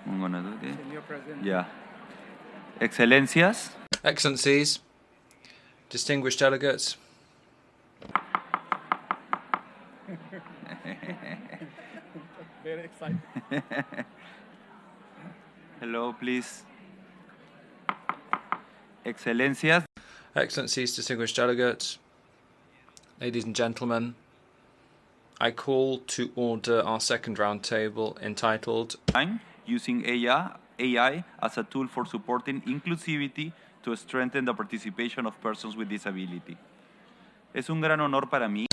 I'm gonna do this. Yeah. Excellencias. Excellencies, distinguished delegates. Very excited. Hello, please. Excellencias. Excellencies, distinguished delegates, ladies and gentlemen, I call to order our second roundtable entitled Using AI as a tool for supporting inclusivity to strengthen the participation of persons with disability. Es un gran honor para mí.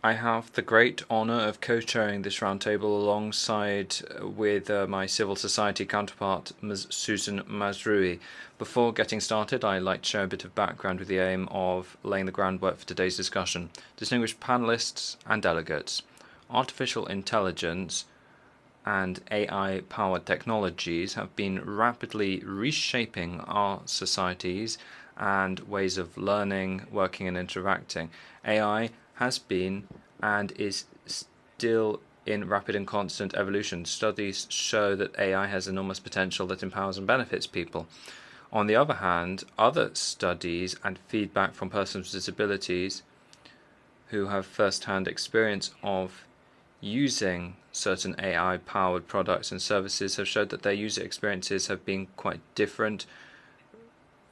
I have the great honor of co-chairing this roundtable alongside with my civil society counterpart, Ms. Susan Mazrui. Before getting started, I'd like to share a bit of background with the aim of laying the groundwork for today's discussion. Distinguished panelists and delegates, artificial intelligence and AI-powered technologies have been rapidly reshaping our societies and ways of learning, working and interacting. AI has been and is still in rapid and constant evolution. Studies show that AI has enormous potential that empowers and benefits people. On the other hand, other studies and feedback from persons with disabilities who have first-hand experience of using certain AI-powered products and services have showed that their user experiences have been quite different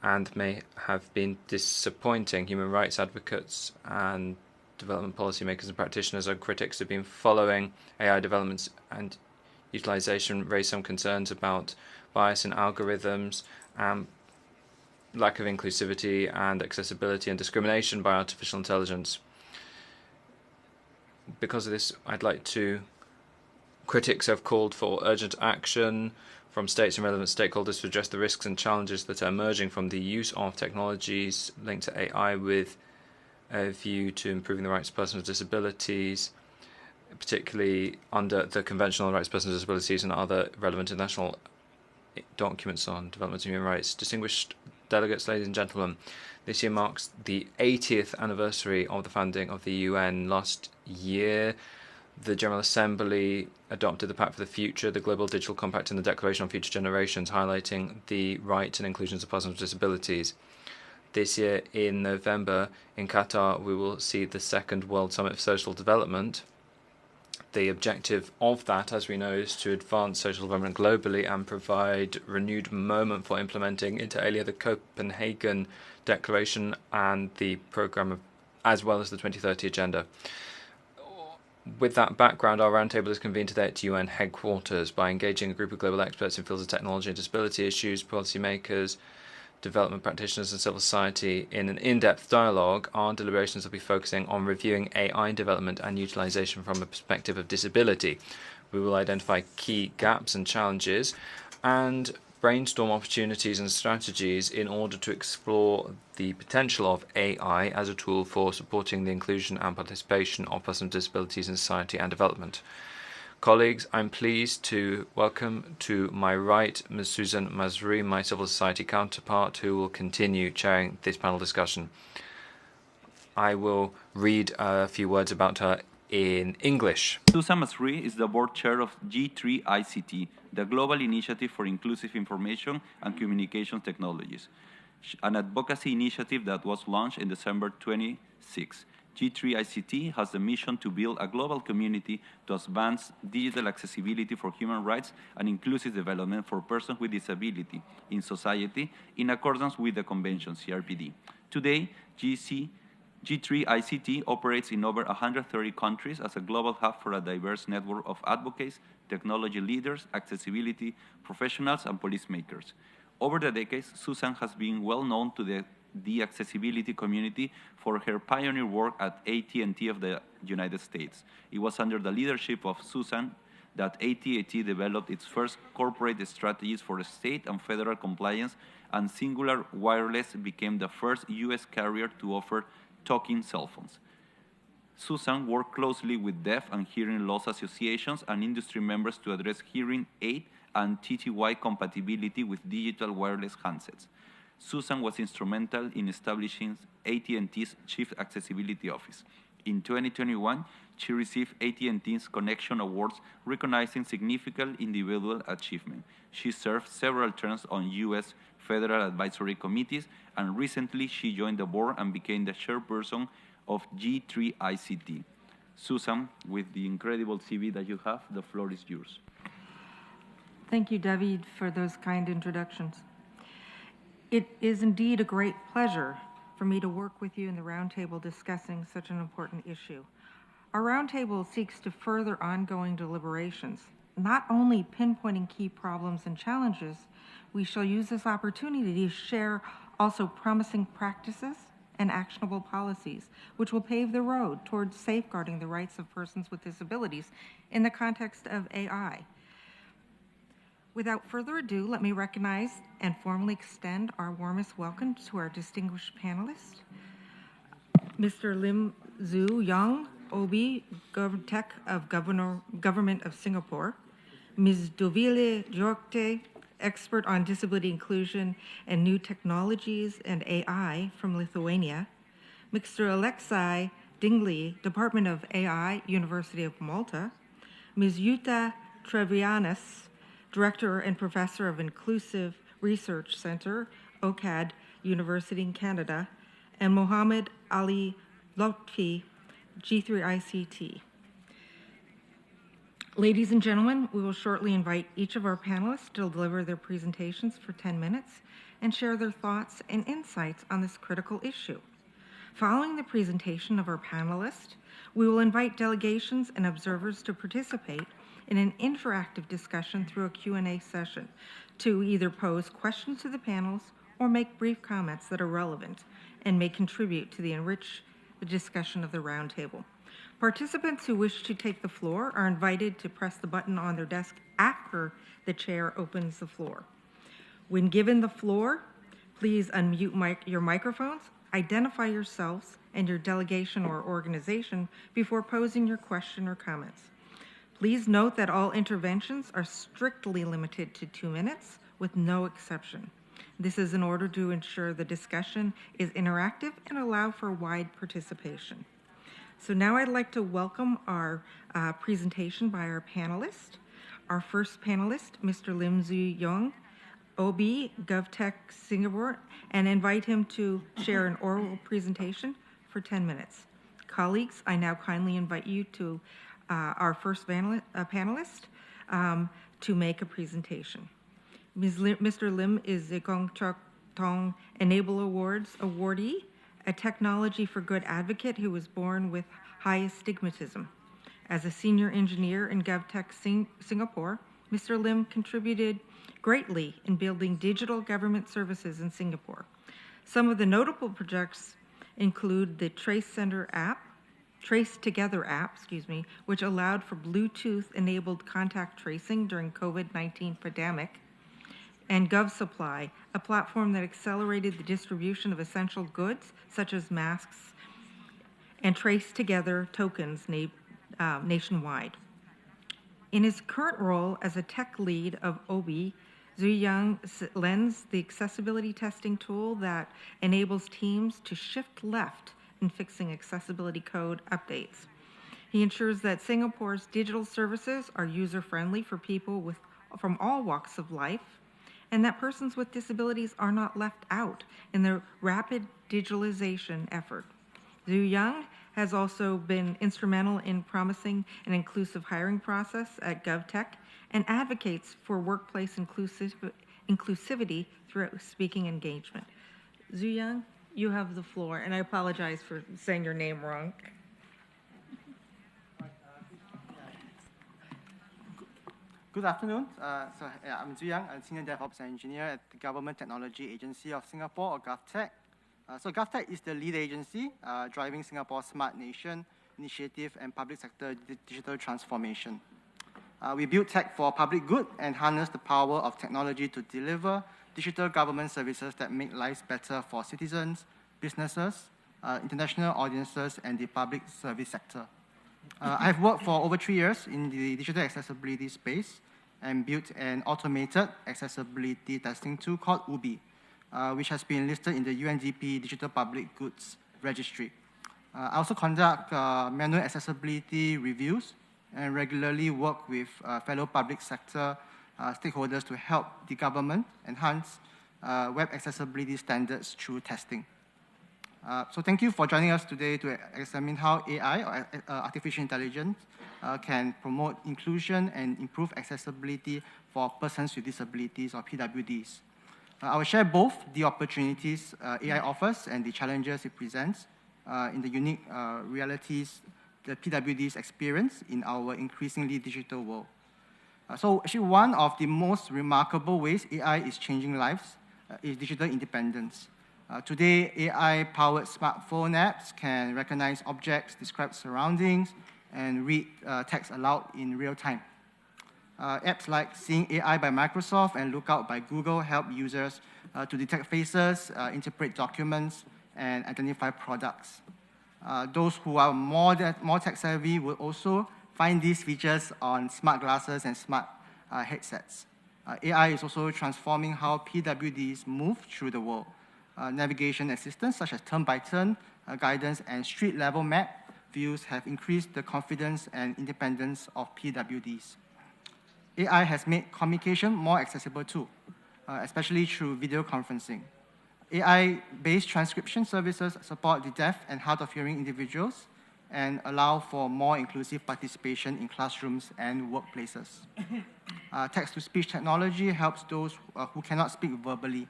and may have been disappointing. Human rights advocates and development policymakers and practitioners and critics have been following AI developments and utilization, raised some concerns about bias in algorithms, lack of inclusivity and accessibility and discrimination by artificial intelligence. Because of this, critics have called for urgent action from states and relevant stakeholders to address the risks and challenges that are emerging from the use of technologies linked to AI with a view to improving the rights of persons with disabilities, particularly under the Convention on the Rights of Persons with Disabilities and other relevant international documents on development of human rights. Distinguished delegates, ladies and gentlemen, this year marks the 80th anniversary of the founding of the UN. Last year, the General Assembly adopted the Pact for the Future, the Global Digital Compact and the Declaration on Future Generations, highlighting the rights and inclusions of persons with disabilities. This year, in November, in Qatar, we will see the second World Summit for Social Development. The objective of that, as we know, is to advance social development globally and provide renewed moment for implementing inter alia the Copenhagen Declaration and the programme, as well as the 2030 Agenda. With that background, our roundtable is convened today at UN headquarters by engaging a group of global experts in fields of technology and disability issues, policymakers, development practitioners and civil society. In an in-depth dialogue, our deliberations will be focusing on reviewing AI development and utilization from a perspective of disability. We will identify key gaps and challenges and brainstorm opportunities and strategies in order to explore the potential of AI as a tool for supporting the inclusion and participation of persons with disabilities in society and development. Colleagues, I'm pleased to welcome to my right Ms. Susan Mazrui, my civil society counterpart, who will continue chairing this panel discussion. I will read a few words about her in English. Susan Mazrui is the board chair of G3ICT, the Global Initiative for Inclusive Information and Communication Technologies, an advocacy initiative that was launched in December 26. G3ICT has the mission to build a global community to advance digital accessibility for human rights and inclusive development for persons with disability in society in accordance with the Convention, CRPD. Today, G3ICT operates in over 130 countries as a global hub for a diverse network of advocates, technology leaders, accessibility professionals, and policymakers. Over the decades, Susan has been well known to the accessibility community for her pioneer work at AT&T of the United States. It was under the leadership of Susan that AT&T developed its first corporate strategies for state and federal compliance, and Singular Wireless became the first U.S. carrier to offer talking cell phones. Susan worked closely with deaf and hearing loss associations and industry members to address hearing aid and TTY compatibility with digital wireless handsets. Susan was instrumental in establishing AT&T's Chief Accessibility Office. In 2021, she received AT&T's Connection Awards, recognizing significant individual achievement. She served several terms on U.S. federal advisory committees, and recently she joined the board and became the chairperson of G3ICT. Susan, with the incredible CV that you have, the floor is yours. Thank you, David, for those kind introductions. It is indeed a great pleasure for me to work with you in the Roundtable discussing such an important issue. Our Roundtable seeks to further ongoing deliberations, not only pinpointing key problems and challenges. We shall use this opportunity to share also promising practices and actionable policies, which will pave the road towards safeguarding the rights of persons with disabilities in the context of AI. Without further ado, let me recognize and formally extend our warmest welcome to our distinguished panelists. Mr. Lim Zhu Yang, Oobee, GovTech of Government of Singapore. Ms. Dovilė Juodkaitė, expert on disability inclusion and new technologies and AI from Lithuania. Mr. Alexiei, Dingli, Department of AI, University of Malta. Ms. Jutta Treviranus, Director and Professor of Inclusive Research Center, OCAD, University in Canada, and Mohammed Ali Loutfy, G3ICT. Ladies and gentlemen, we will shortly invite each of our panelists to deliver their presentations for 10 minutes and share their thoughts and insights on this critical issue. Following the presentation of our panelists, we will invite delegations and observers to participate in an interactive discussion through a Q&A session to either pose questions to the panels or make brief comments that are relevant and may contribute to the discussion of the Roundtable. Participants who wish to take the floor are invited to press the button on their desk after the chair opens the floor. When given the floor, please unmute your microphones, identify yourselves and your delegation or organization before posing your question or comments. Please note that all interventions are strictly limited to 2 minutes with no exception. This is in order to ensure the discussion is interactive and allow for wide participation. So now I'd like to welcome our presentation by our panelists. Our first panelist, Mr. Lim Zhu Yang, Oobee, GovTech Singapore, and invite him to share an oral presentation for 10 minutes. Colleagues, I now kindly invite you to our first panelist to make a presentation. Mr. Lim is the GovTech Enable Awards awardee, a technology for good advocate who was born with high astigmatism. As a senior engineer in GovTech Singapore, Mr. Lim contributed greatly in building digital government services in Singapore. Some of the notable projects include the Trace Together app, which allowed for Bluetooth-enabled contact tracing during COVID-19 pandemic, and GovSupply, a platform that accelerated the distribution of essential goods such as masks and Trace Together tokens nationwide. In his current role as a tech lead of Oobee, Zhu Yang lends the accessibility testing tool that enables teams to shift left in fixing accessibility code updates. He ensures that Singapore's digital services are user-friendly for people from all walks of life, and that persons with disabilities are not left out in the rapid digitalization effort. Zhu Yang has also been instrumental in promising an inclusive hiring process at GovTech and advocates for workplace inclusivity through speaking engagement. Zhu Yang, you have the floor, and I apologize for saying your name wrong. Good afternoon. I'm Zhu Yang, I'm Senior DevOps Engineer at the Government Technology Agency of Singapore, or GovTech. GovTech is the lead agency driving Singapore's Smart Nation initiative and public sector digital transformation. We build tech for public good and harness the power of technology to deliver digital government services that make lives better for citizens, businesses, international audiences, and the public service sector. I've worked for over 3 years in the digital accessibility space and built an automated accessibility testing tool called Oobee, which has been listed in the UNDP Digital Public Goods Registry. I also conduct manual accessibility reviews and regularly work with fellow public sector stakeholders to help the government enhance web accessibility standards through testing. So thank you for joining us today to examine how AI, or artificial intelligence, can promote inclusion and improve accessibility for persons with disabilities, or PWDs. I will share both the opportunities AI offers and the challenges it presents in the unique realities the PWDs experience in our increasingly digital world. So actually one of the most remarkable ways AI is changing lives is digital independence. Today, AI-powered smartphone apps can recognize objects, describe surroundings, and read text aloud in real time. Apps like Seeing AI by Microsoft and Lookout by Google help users to detect faces, interpret documents, and identify products. Those who are more tech-savvy will also find these features on smart glasses and smart headsets. AI is also transforming how PWDs move through the world. Navigation assistance such as turn-by-turn guidance and street-level map views have increased the confidence and independence of PWDs. AI has made communication more accessible too, especially through video conferencing. AI-based transcription services support the deaf and hard of hearing individuals and allow for more inclusive participation in classrooms and workplaces. Text-to-speech technology helps those who cannot speak verbally.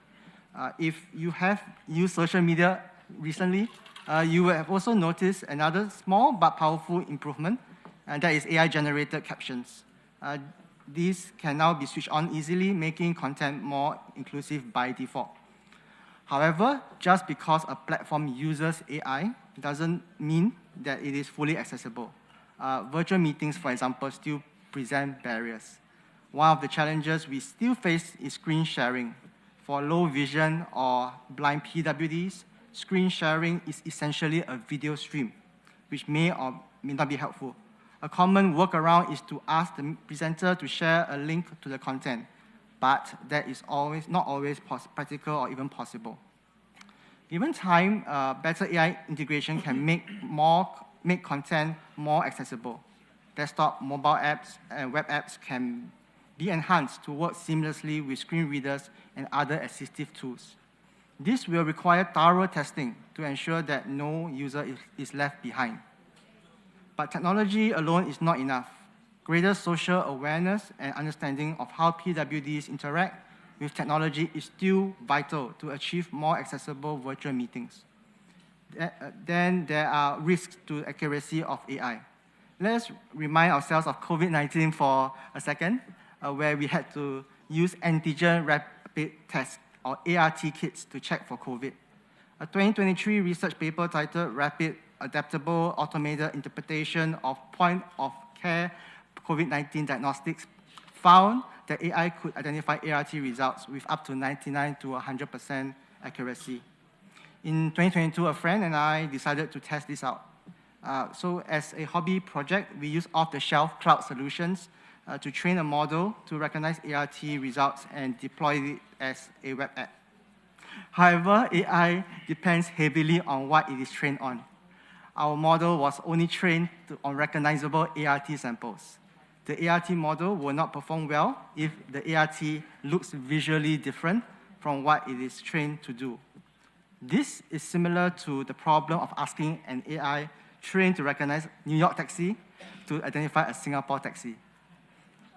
If you have used social media recently, you will have also noticed another small but powerful improvement, and that is AI-generated captions. These can now be switched on easily, making content more inclusive by default. However, just because a platform uses AI doesn't mean that it is fully accessible. Virtual meetings, for example, still present barriers. One of the challenges we still face is screen sharing. For low vision or blind PWDs, screen sharing is essentially a video stream, which may or may not be helpful. A common workaround is to ask the presenter to share a link to the content, but that is not always practical or even possible. Given time, better AI integration can make content more accessible. Desktop, mobile apps, and web apps can be enhanced to work seamlessly with screen readers and other assistive tools. This will require thorough testing to ensure that no user is left behind. But technology alone is not enough. Greater social awareness and understanding of how PWDs interact with technology is still vital to achieve more accessible virtual meetings. Then there are risks to the accuracy of AI. Let's remind ourselves of COVID-19 for a second, where we had to use antigen rapid tests, or ART kits, to check for COVID. A 2023 research paper titled Rapid Adaptable Automated Interpretation of Point-of-Care COVID-19 Diagnostics found that AI could identify ART results with up to 99 to 100% accuracy. In 2022, a friend and I decided to test this out. So as a hobby project, we used off-the-shelf cloud solutions to train a model to recognize ART results and deploy it as a web app. However, AI depends heavily on what it is trained on. Our model was only trained on recognizable ART samples. The ART model will not perform well if the ART looks visually different from what it is trained to do. This is similar to the problem of asking an AI trained to recognize New York taxi to identify a Singapore taxi.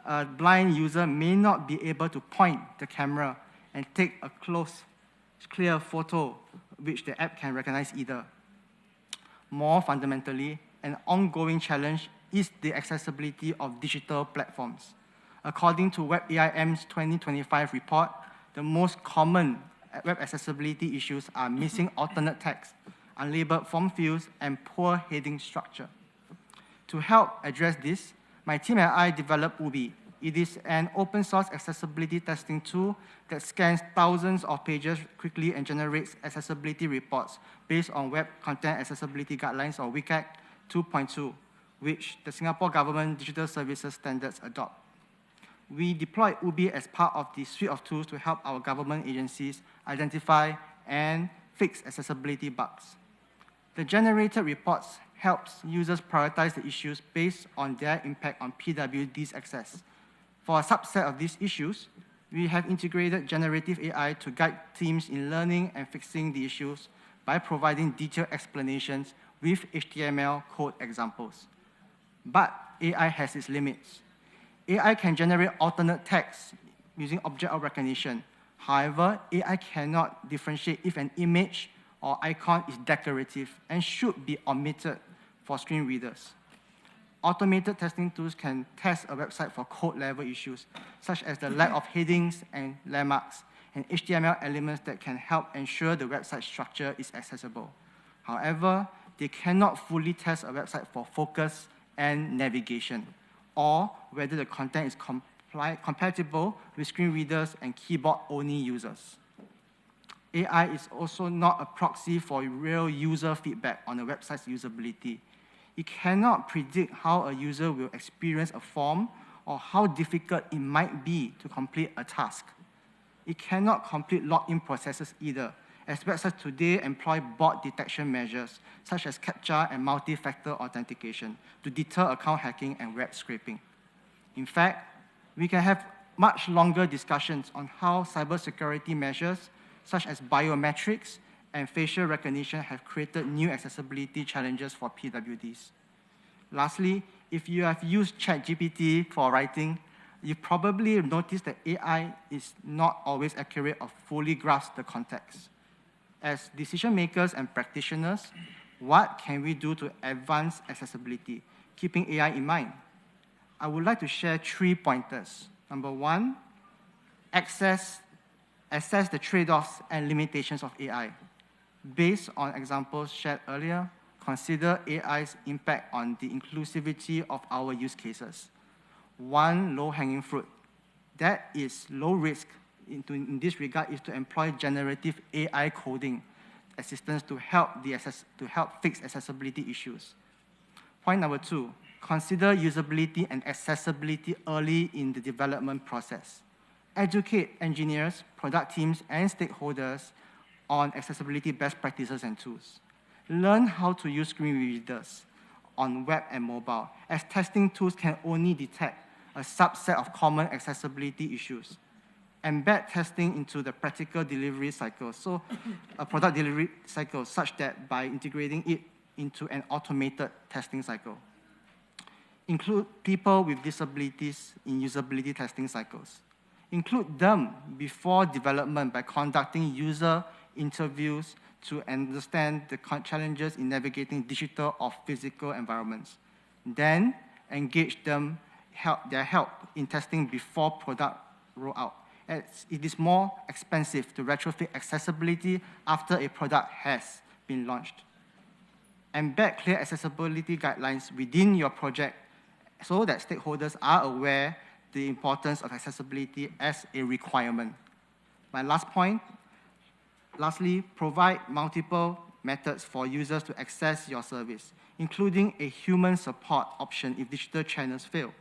A blind user may not be able to point the camera and take a close, clear photo, which the app can recognize either. More fundamentally, an ongoing challenge is the accessibility of digital platforms. According to WebAIM's 2025 report, the most common web accessibility issues are missing alternate text, unlabeled form fields, and poor heading structure. To help address this, my team and I developed Oobee. It is an open source accessibility testing tool that scans thousands of pages quickly and generates accessibility reports based on Web Content Accessibility Guidelines, or WCAG 2.2, which the Singapore Government Digital Services Standards adopt. We deployed Oobee as part of the suite of tools to help our government agencies identify and fix accessibility bugs. The generated reports helps users prioritize the issues based on their impact on PWD's access. For a subset of these issues, we have integrated generative AI to guide teams in learning and fixing the issues by providing detailed explanations with HTML code examples. But AI has its limits. AI can generate alternate text using object recognition. However, AI cannot differentiate if an image or icon is decorative and should be omitted for screen readers. Automated testing tools can test a website for code-level issues, such as the lack of headings and landmarks, and HTML elements that can help ensure the website structure is accessible. However, they cannot fully test a website for focus and navigation, or whether the content is compatible with screen readers and keyboard-only users. AI is also not a proxy for real user feedback on a website's usability. It cannot predict how a user will experience a form or how difficult it might be to complete a task. It cannot complete login processes either, as websites today employ bot detection measures such as CAPTCHA and multi-factor authentication to deter account hacking and web scraping. In fact, we can have much longer discussions on how cybersecurity measures such as biometrics and facial recognition have created new accessibility challenges for PWDs. Lastly, if you have used ChatGPT for writing, you probably noticed that AI is not always accurate or fully grasps the context. As decision makers and practitioners, what can we do to advance accessibility, keeping AI in mind? I would like to share 3 pointers. Number 1, assess the trade-offs and limitations of AI. Based on examples shared earlier, consider AI's impact on the inclusivity of our use cases. One low-hanging fruit that is low risk in this regard is to employ generative AI coding assistance to help fix accessibility issues. Point number 2, consider usability and accessibility early in the development process. Educate engineers, product teams, and stakeholders on accessibility best practices and tools. Learn how to use screen readers on web and mobile, as testing tools can only detect a subset of common accessibility issues. Embed testing into the practical delivery cycle, so a product delivery cycle, such that by integrating it into an automated testing cycle. Include people with disabilities in usability testing cycles. Include them before development by conducting user interviews to understand the challenges in navigating digital or physical environments. Then engage them, their help in testing before product rollout. As it is more expensive to retrofit accessibility after a product has been launched. Embed clear accessibility guidelines within your project so that stakeholders are aware the importance of accessibility as a requirement. My last point, lastly, provide multiple methods for users to access your service, including a human support option if digital channels fail.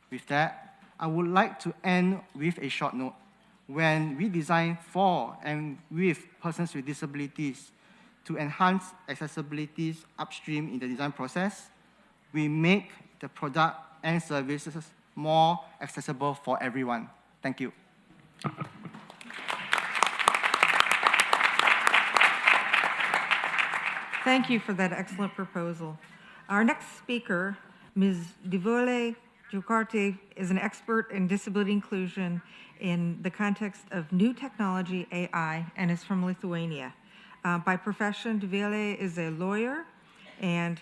With that, I would like to end with a short note. When we design for and with persons with disabilities to enhance accessibility upstream in the design process, we make the product and services more accessible for everyone. Thank you. Thank you for that excellent proposal. Our next speaker, Ms. Dovilė Juodkaitė, is an expert in disability inclusion in the context of new technology, AI, and is from Lithuania. By profession, Dovilė is a lawyer and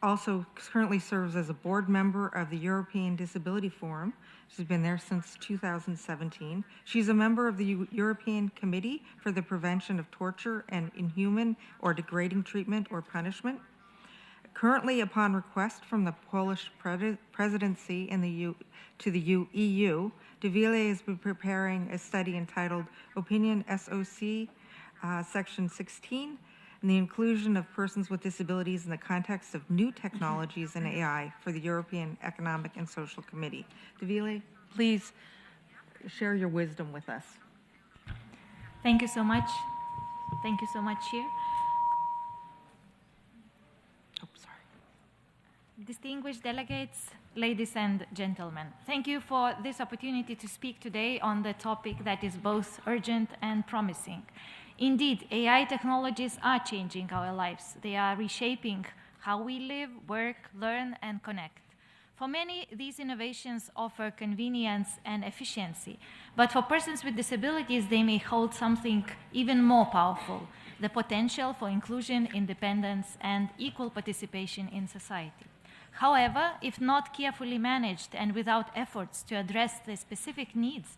also currently serves as a board member of the European Disability Forum. She's been there since 2017. She's a member of the European Committee for the Prevention of Torture and Inhuman or Degrading Treatment or Punishment. Currently, upon request from the Polish presidency to the EU, Dovilė has been preparing a study entitled Opinion SOC Section 16, and the inclusion of persons with disabilities in the context of new technologies and AI for the European Economic and Social Committee. Dovilė, please share your wisdom with us. Thank you so much. Thank you so much, Chair. distinguished delegates, ladies and gentlemen. Thank you for this opportunity to speak today on the topic that is both urgent and promising. Indeed, AI technologies are changing our lives. They are reshaping how we live, work, learn, and connect. For many, these innovations offer convenience and efficiency, but for persons with disabilities, they may hold something even more powerful, the potential for inclusion, independence, and equal participation in society. However, if not carefully managed and without efforts to address the specific needs,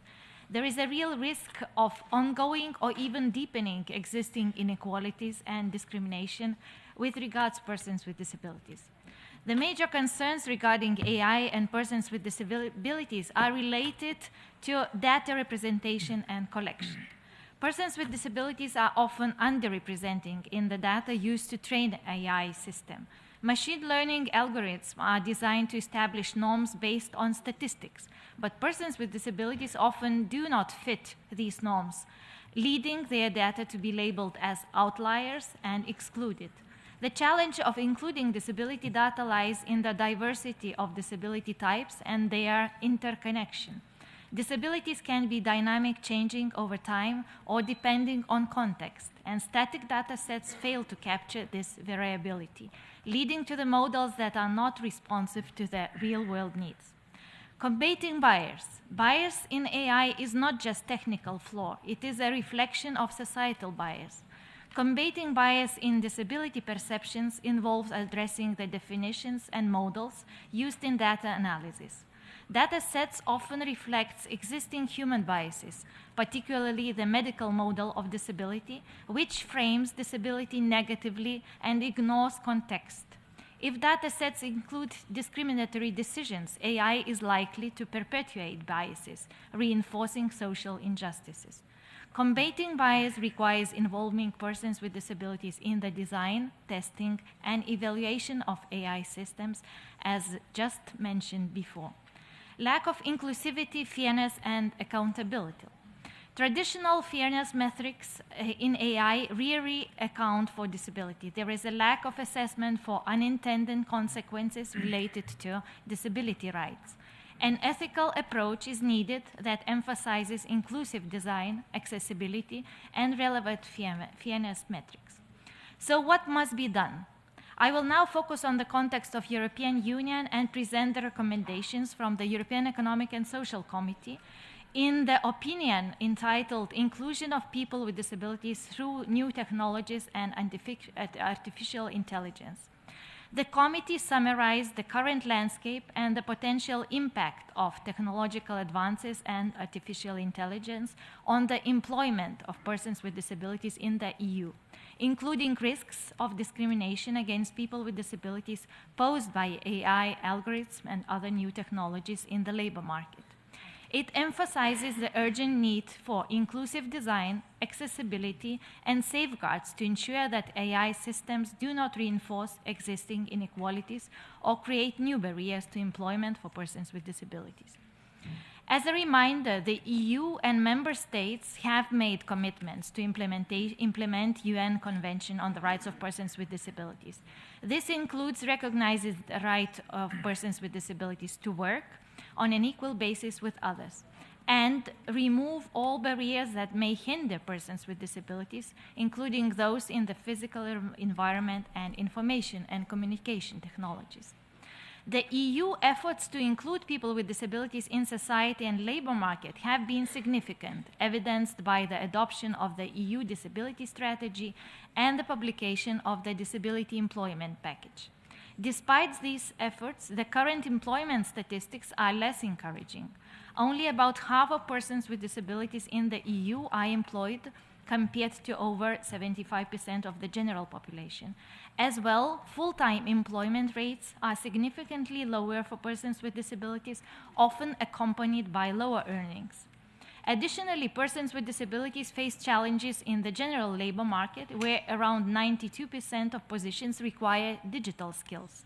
there is a real risk of ongoing or even deepening existing inequalities and discrimination with regards to persons with disabilities. The major concerns regarding AI and persons with disabilities are related to data representation and collection. Persons with disabilities are often underrepresented in the data used to train the AI system. Machine learning algorithms are designed to establish norms based on statistics, but persons with disabilities often do not fit these norms, leading their data to be labeled as outliers and excluded. The challenge of including disability data lies in the diversity of disability types and their interconnection. Disabilities can be dynamic, changing over time or depending on context, and static data sets fail to capture this variability, leading to the models that are not responsive to the real-world needs. Combating bias. Bias in AI is not just technical flaw, it is a reflection of societal bias. Combating bias in disability perceptions involves addressing the definitions and models used in data analysis. Data sets often reflect existing human biases, particularly the medical model of disability, which frames disability negatively and ignores context. If data sets include discriminatory decisions, AI is likely to perpetuate biases, reinforcing social injustices. Combating bias requires involving persons with disabilities in the design, testing, and evaluation of AI systems, as just mentioned before. Lack of inclusivity, fairness, and accountability. Traditional fairness metrics in AI rarely account for disability. There is a lack of assessment for unintended consequences related to disability rights. An ethical approach is needed that emphasizes inclusive design, accessibility, and relevant fairness metrics. So what must be done? I will now focus on the context of European Union and present the recommendations from the European Economic and Social Committee in the opinion entitled Inclusion of People with Disabilities Through New Technologies and Artificial Intelligence. The committee summarized the current landscape and the potential impact of technological advances and artificial intelligence on the employment of persons with disabilities in the EU, including risks of discrimination against people with disabilities posed by AI algorithms and other new technologies in the labor market. It emphasizes the urgent need for inclusive design, accessibility, and safeguards to ensure that AI systems do not reinforce existing inequalities or create new barriers to employment for persons with disabilities. As a reminder, the EU and member states have made commitments to implement UN Convention on the Rights of Persons with Disabilities. This includes recognizing the right of persons with disabilities to work on an equal basis with others, and remove all barriers that may hinder persons with disabilities, including those in the physical environment and information and communication technologies. The EU efforts to include people with disabilities in society and labor market have been significant, evidenced by the adoption of the EU Disability Strategy and the publication of the Disability Employment Package. Despite these efforts, the current employment statistics are less encouraging. Only about half of persons with disabilities in the EU are employed, compared to over 75% of the general population. As well, full-time employment rates are significantly lower for persons with disabilities, often accompanied by lower earnings. Additionally, persons with disabilities face challenges in the general labor market, where around 92% of positions require digital skills.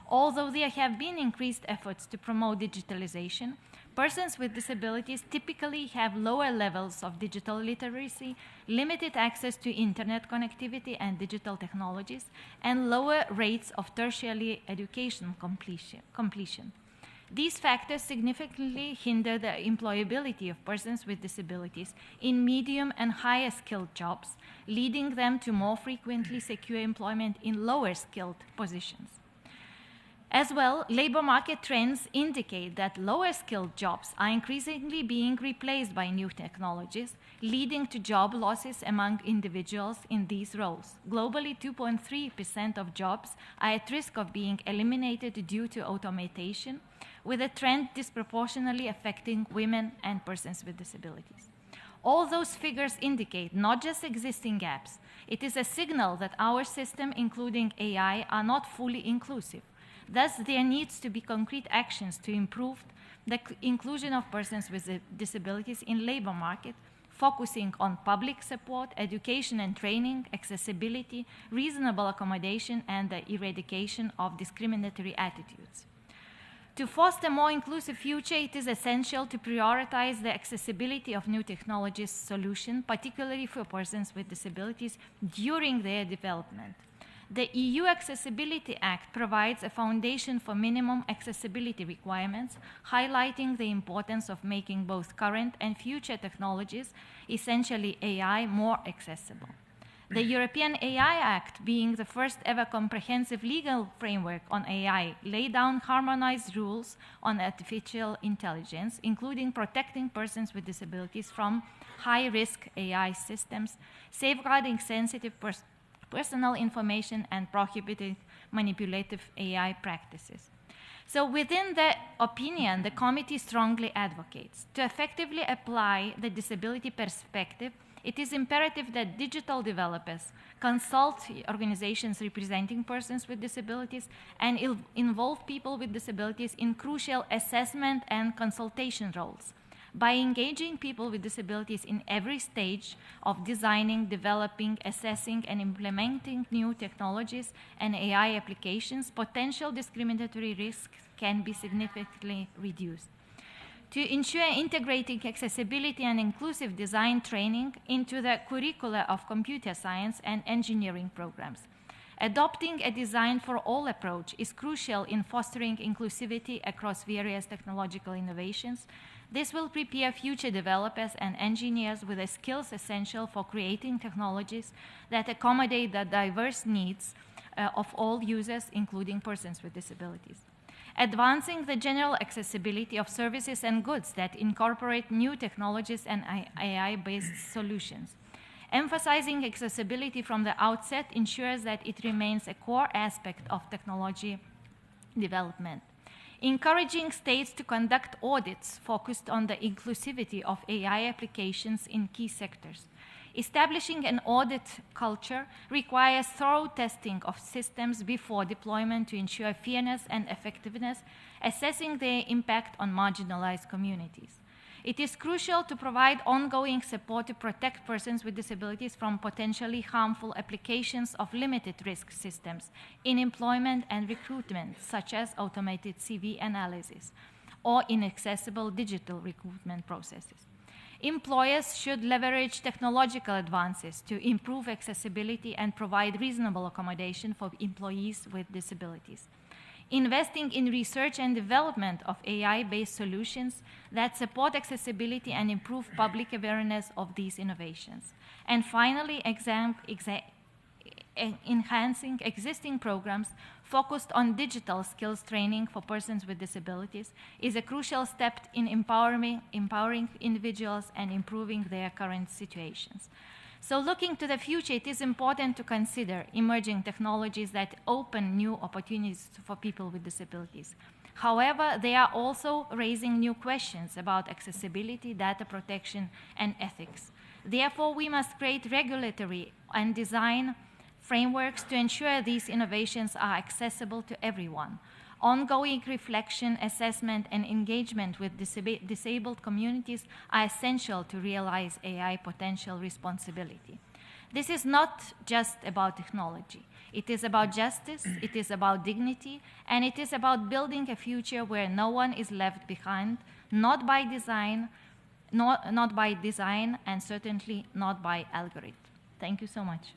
Although there have been increased efforts to promote digitalization, Persons with disabilities typically have lower levels of digital literacy, limited access to internet connectivity and digital technologies, and lower rates of tertiary education completion. These factors significantly hinder the employability of persons with disabilities in medium and higher skilled jobs, leading them to more frequently secure employment in lower skilled positions. As well, labor market trends indicate that lower skilled jobs are increasingly being replaced by new technologies, leading to job losses among individuals in these roles. Globally, 2.3% of jobs are at risk of being eliminated due to automation, with a trend disproportionately affecting women and persons with disabilities. All those figures indicate not just existing gaps. It is a signal that our system, including AI, are not fully inclusive. Thus, there needs to be concrete actions to improve the inclusion of persons with disabilities in labor market, focusing on public support, education and training, accessibility, reasonable accommodation, and the eradication of discriminatory attitudes. To foster a more inclusive future, it is essential to prioritize the accessibility of new technologies solution, particularly for persons with disabilities during their development. The EU Accessibility Act provides a foundation for minimum accessibility requirements, highlighting the importance of making both current and future technologies, essentially AI, more accessible. The European AI Act, being the first ever comprehensive legal framework on AI, laid down harmonized rules on artificial intelligence, including protecting persons with disabilities from high-risk AI systems, safeguarding sensitive personal information, and prohibiting manipulative AI practices. So within the opinion, the committee strongly advocates to effectively apply the disability perspective. It is imperative that digital developers consult organizations representing persons with disabilities and involve people with disabilities in crucial assessment and consultation roles. By engaging people with disabilities in every stage of designing, developing, assessing, and implementing new technologies and AI applications, potential discriminatory risks can be significantly reduced. To ensure integrating accessibility and inclusive design training into the curricula of computer science and engineering programs. Adopting a design for all approach is crucial in fostering inclusivity across various technological innovations. This will prepare future developers and engineers with the skills essential for creating technologies that accommodate the diverse needs of all users, including persons with disabilities. Advancing the general accessibility of services and goods that incorporate new technologies and AI-based solutions. Emphasizing accessibility from the outset ensures that it remains a core aspect of technology development. Encouraging states to conduct audits focused on the inclusivity of AI applications in key sectors. Establishing an audit culture requires thorough testing of systems before deployment to ensure fairness and effectiveness, assessing their impact on marginalized communities. It is crucial to provide ongoing support to protect persons with disabilities from potentially harmful applications of limited risk systems in employment and recruitment, such as automated CV analysis or inaccessible digital recruitment processes. Employers should leverage technological advances to improve accessibility and provide reasonable accommodation for employees with disabilities. Investing in research and development of AI-based solutions that support accessibility and improve public awareness of these innovations. And finally, enhancing existing programs focused on digital skills training for persons with disabilities is a crucial step in empowering individuals and improving their current situations. So looking to the future, it is important to consider emerging technologies that open new opportunities for people with disabilities. However, they are also raising new questions about accessibility, data protection, and ethics. Therefore, we must create regulatory and design frameworks to ensure these innovations are accessible to everyone. Ongoing reflection, assessment, and engagement with disabled communities are essential to realize AI potential responsibility. This is not just about technology. It is about justice, it is about dignity, and it is about building a future where no one is left behind, not by design, not by design, and certainly not by algorithm. Thank you so much.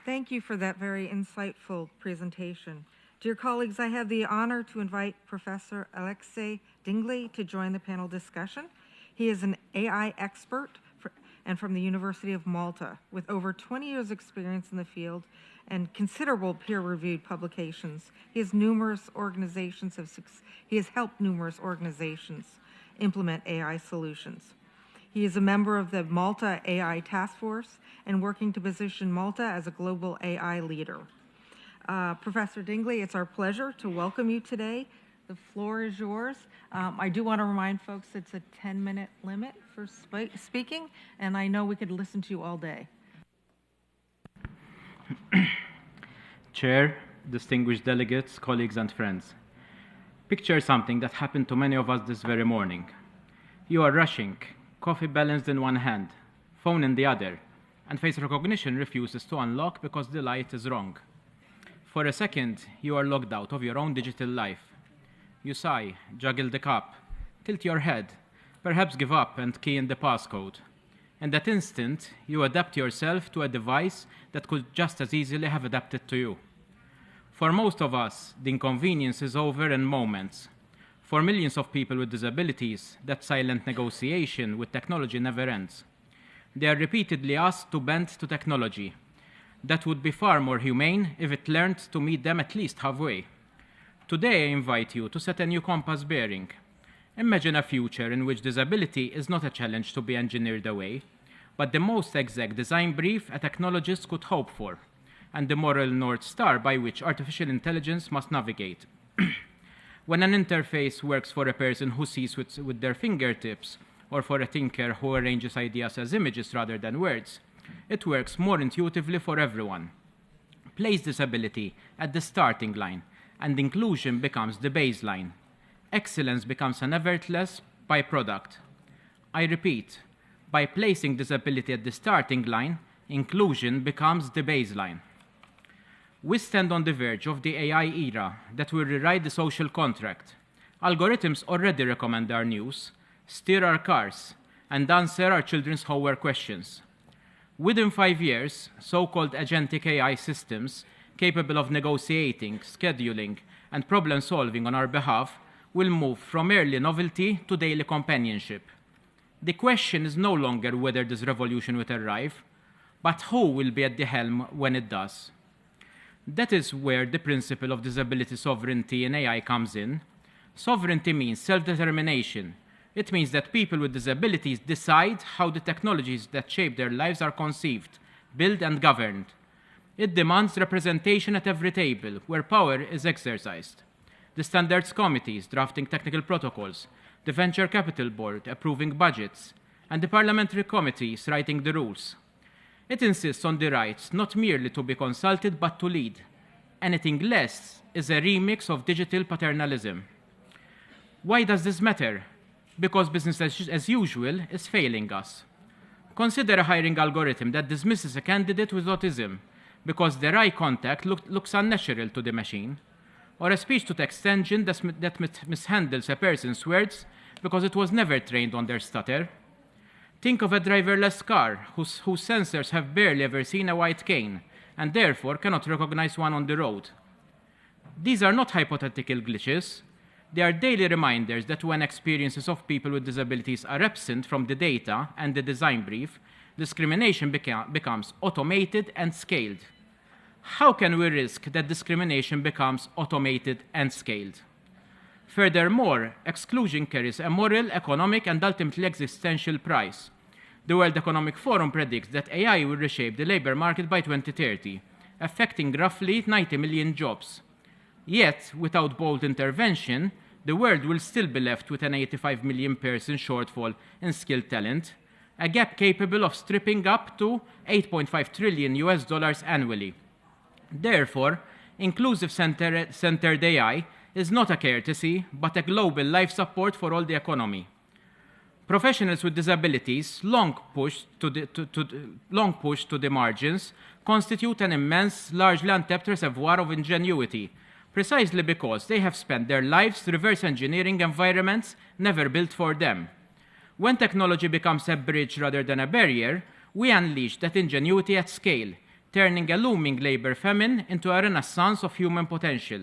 Thank you for that very insightful presentation. Dear colleagues, I have the honor to invite Professor Alexiei Dingli to join the panel discussion. He is an AI expert and from the University of Malta with over 20 years experience in the field and considerable peer-reviewed publications. He has helped numerous organizations implement AI solutions. He is a member of the Malta AI Task Force and working to position Malta as a global AI leader. Professor Dingli, it's our pleasure to welcome you today. The floor is yours. I do want to remind folks it's a 10-minute limit for speaking, and I know we could listen to you all day. Chair, distinguished delegates, colleagues, and friends. Picture something that happened to many of us this very morning. You are rushing, coffee balanced in one hand, phone in the other, and face recognition refuses to unlock because the light is wrong. For a second, you are locked out of your own digital life. You sigh, juggle the cup, tilt your head, perhaps give up and key in the passcode. In that instant, you adapt yourself to a device that could just as easily have adapted to you. For most of us, the inconvenience is over in moments. For millions of people with disabilities, that silent negotiation with technology never ends. They are repeatedly asked to bend to technology. That would be far more humane if it learned to meet them at least halfway. Today, I invite you to set a new compass bearing. Imagine a future in which disability is not a challenge to be engineered away, but the most exact design brief a technologist could hope for, and the moral North Star by which artificial intelligence must navigate. When an interface works for a person who sees with their fingertips, or for a thinker who arranges ideas as images rather than words, it works more intuitively for everyone. Place disability at the starting line, and inclusion becomes the baseline. Excellence becomes an effortless byproduct. I repeat, by placing disability at the starting line, inclusion becomes the baseline. We stand on the verge of the AI era that will rewrite the social contract. Algorithms already recommend our news, steer our cars, and answer our children's homework questions. Within 5 years, so-called agentic AI systems capable of negotiating, scheduling, and problem-solving on our behalf will move from merely novelty to daily companionship. The question is no longer whether this revolution will arrive, but who will be at the helm when it does. That is where the principle of disability sovereignty in AI comes in. Sovereignty means self-determination. It means that people with disabilities decide how the technologies that shape their lives are conceived, built, and governed. It demands representation at every table where power is exercised. The standards committees drafting technical protocols, the venture capital board approving budgets, and the parliamentary committees writing the rules. It insists on the rights not merely to be consulted but to lead. Anything less is a remix of digital paternalism. Why does this matter? Because business as usual is failing us. Consider a hiring algorithm that dismisses a candidate with autism because their eye contact looks unnatural to the machine, or a speech-to-text engine that mishandles a person's words because it was never trained on their stutter. Think of a driverless car whose sensors have barely ever seen a white cane and therefore cannot recognize one on the road. These are not hypothetical glitches. They are daily reminders that when experiences of people with disabilities are absent from the data and the design brief, discrimination becomes automated and scaled. How can we risk that discrimination becomes automated and scaled? Furthermore, exclusion carries a moral, economic, and ultimately existential price. The World Economic Forum predicts that AI will reshape the labor market by 2030, affecting roughly 90 million jobs. Yet, without bold intervention, the world will still be left with an 85 million person shortfall in skilled talent, a gap capable of stripping up to $8.5 trillion annually. Therefore, inclusive-centered AI is not a courtesy, but a global life support for all the economy. Professionals with disabilities, long pushed to the margins, constitute an immense, largely untapped reservoir of ingenuity, precisely because they have spent their lives reverse engineering environments never built for them. When technology becomes a bridge rather than a barrier, we unleash that ingenuity at scale, turning a looming labor famine into a renaissance of human potential.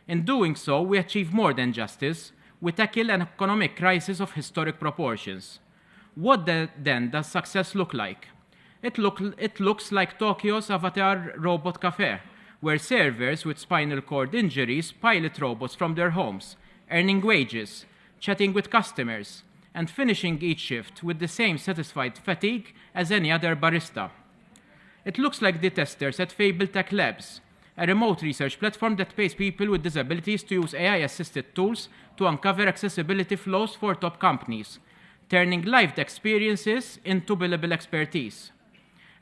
In doing so, we achieve more than justice. We tackle an economic crisis of historic proportions. What then does success look like? It looks like Tokyo's Avatar Robot Cafe, where servers with spinal cord injuries pilot robots from their homes, earning wages, chatting with customers, and finishing each shift with the same satisfied fatigue as any other barista. It looks like the testers at Fable Tech Labs, a remote research platform that pays people with disabilities to use AI-assisted tools to uncover accessibility flaws for top companies, turning lived experiences into billable expertise.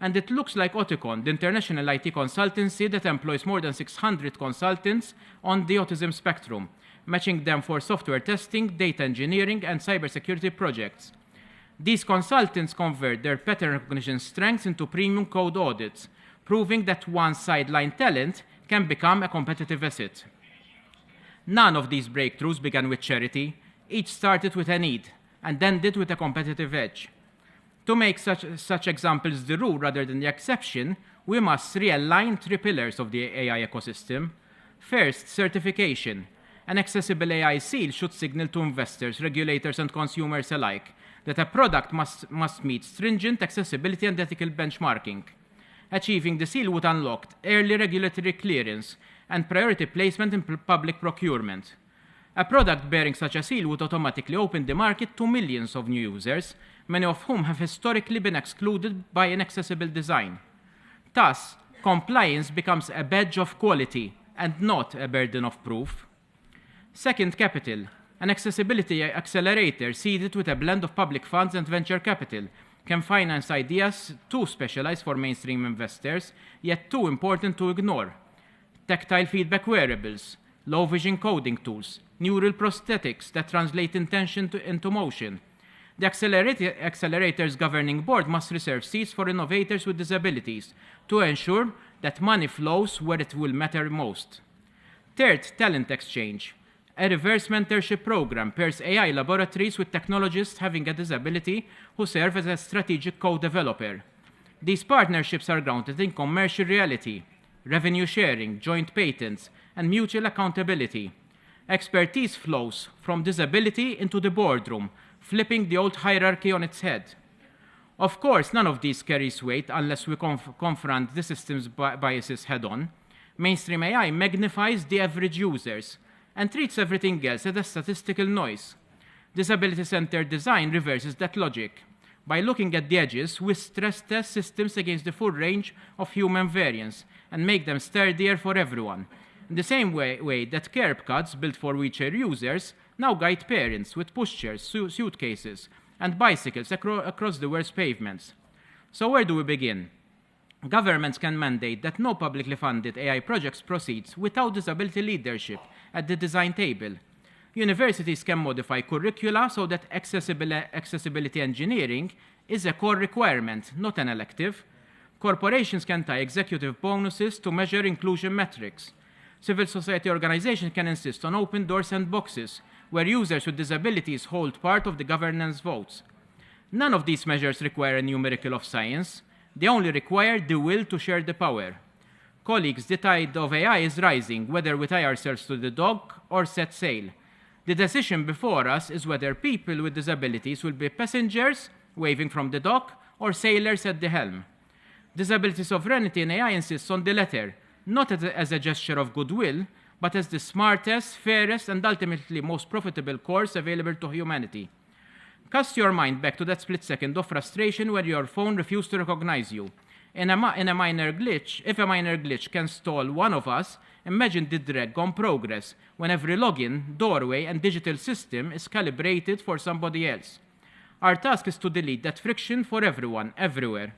And it looks like Oticon, the international IT consultancy that employs more than 600 consultants on the autism spectrum, matching them for software testing, data engineering, and cybersecurity projects. These consultants convert their pattern recognition strengths into premium code audits, proving that one's sideline talent can become a competitive asset. None of these breakthroughs began with charity. Each started with a need, and ended with a competitive edge. To make such examples the rule rather than the exception, we must realign three pillars of the AI ecosystem. First, certification. An accessible AI seal should signal to investors, regulators, and consumers alike that a product must meet stringent accessibility and ethical benchmarking. Achieving the seal would unlock early regulatory clearance and priority placement in public procurement. A product bearing such a seal would automatically open the market to millions of new users, many of whom have historically been excluded by inaccessible design. Thus, compliance becomes a badge of quality and not a burden of proof. Second, capital. An accessibility accelerator seeded with a blend of public funds and venture capital can finance ideas too specialized for mainstream investors, yet too important to ignore. Tactile feedback wearables, low vision coding tools, neural prosthetics that translate intention into motion. The accelerator's governing board must reserve seats for innovators with disabilities to ensure that money flows where it will matter most. Third, talent exchange. A reverse mentorship program pairs AI laboratories with technologists having a disability who serve as a strategic co-developer. These partnerships are grounded in commercial reality, revenue sharing, joint patents, and mutual accountability. Expertise flows from disability into the boardroom, flipping the old hierarchy on its head. Of course, none of these carries weight unless we confront the system's biases head-on. Mainstream AI magnifies the average users and treats everything else as a statistical noise. Disability-centered design reverses that logic. By looking at the edges, we stress test systems against the full range of human variance and make them sturdier for everyone. In the same way that curb cuts built for wheelchair users now guide parents with pushchairs, suitcases, and bicycles across the world's pavements. So where do we begin? Governments can mandate that no publicly funded AI projects proceeds without disability leadership at the design table. Universities can modify curricula so that accessibility engineering is a core requirement, not an elective. Corporations can tie executive bonuses to measure inclusion metrics. Civil society organizations can insist on open door sandboxes, where users with disabilities hold part of the governance votes. None of these measures require a new miracle of science. They only require the will to share the power. Colleagues, the tide of AI is rising, whether we tie ourselves to the dock or set sail. The decision before us is whether people with disabilities will be passengers waving from the dock or sailors at the helm. Disability sovereignty in AI insists on the latter, not as a gesture of goodwill, but as the smartest, fairest, and ultimately most profitable course available to humanity. Cast your mind back to that split second of frustration where your phone refused to recognize you. If a minor glitch can stall one of us, imagine the drag on progress when every login, doorway, and digital system is calibrated for somebody else. Our task is to delete that friction for everyone, everywhere.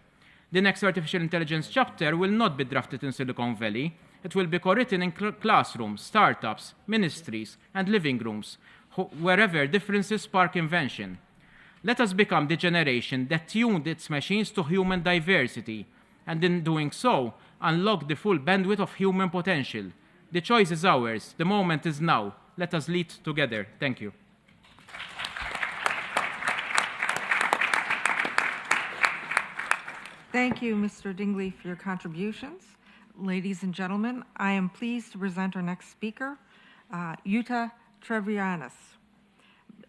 The next artificial intelligence chapter will not be drafted in Silicon Valley. It will be co-written in classrooms, startups, ministries, and living rooms, wherever differences spark invention. Let us become the generation that tuned its machines to human diversity, and in doing so, unlock the full bandwidth of human potential. The choice is ours. The moment is now. Let us lead together. Thank you. Thank you, Mr. Dingli, for your contributions. Ladies and gentlemen, I am pleased to present our next speaker, Jutta Treviranus.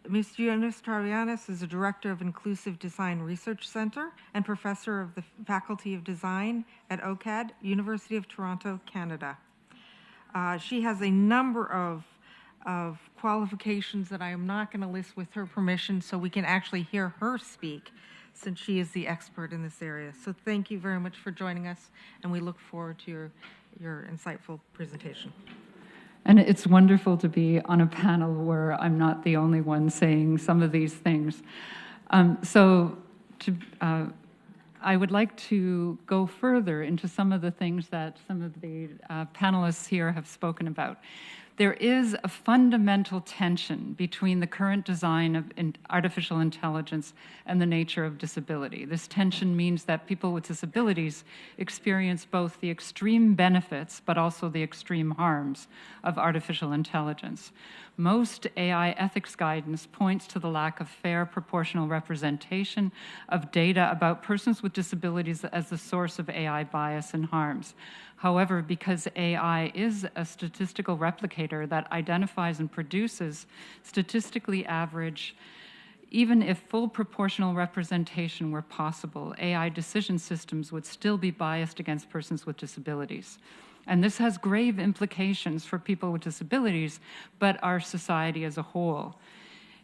Ms. Jutta Treviranus is the Director of Inclusive Design Research Center and Professor of the Faculty of Design at OCAD, University of Toronto, Canada. She has a number of qualifications that I am not going to list with her permission, so we can actually hear her speak, since she is the expert in this area. So thank you very much for joining us, and we look forward to your insightful presentation. And it's wonderful to be on a panel where I'm not the only one saying some of these things. I would like to go further into some of the things that some of the panelists here have spoken about. There is a fundamental tension between the current design of artificial intelligence and the nature of disability. This tension means that people with disabilities experience both the extreme benefits but also the extreme harms of artificial intelligence. Most AI ethics guidance points to the lack of fair proportional representation of data about persons with disabilities as the source of AI bias and harms. However, because AI is a statistical replicator that identifies and produces statistically average, even if full proportional representation were possible, AI decision systems would still be biased against persons with disabilities. And this has grave implications for people with disabilities, but our society as a whole.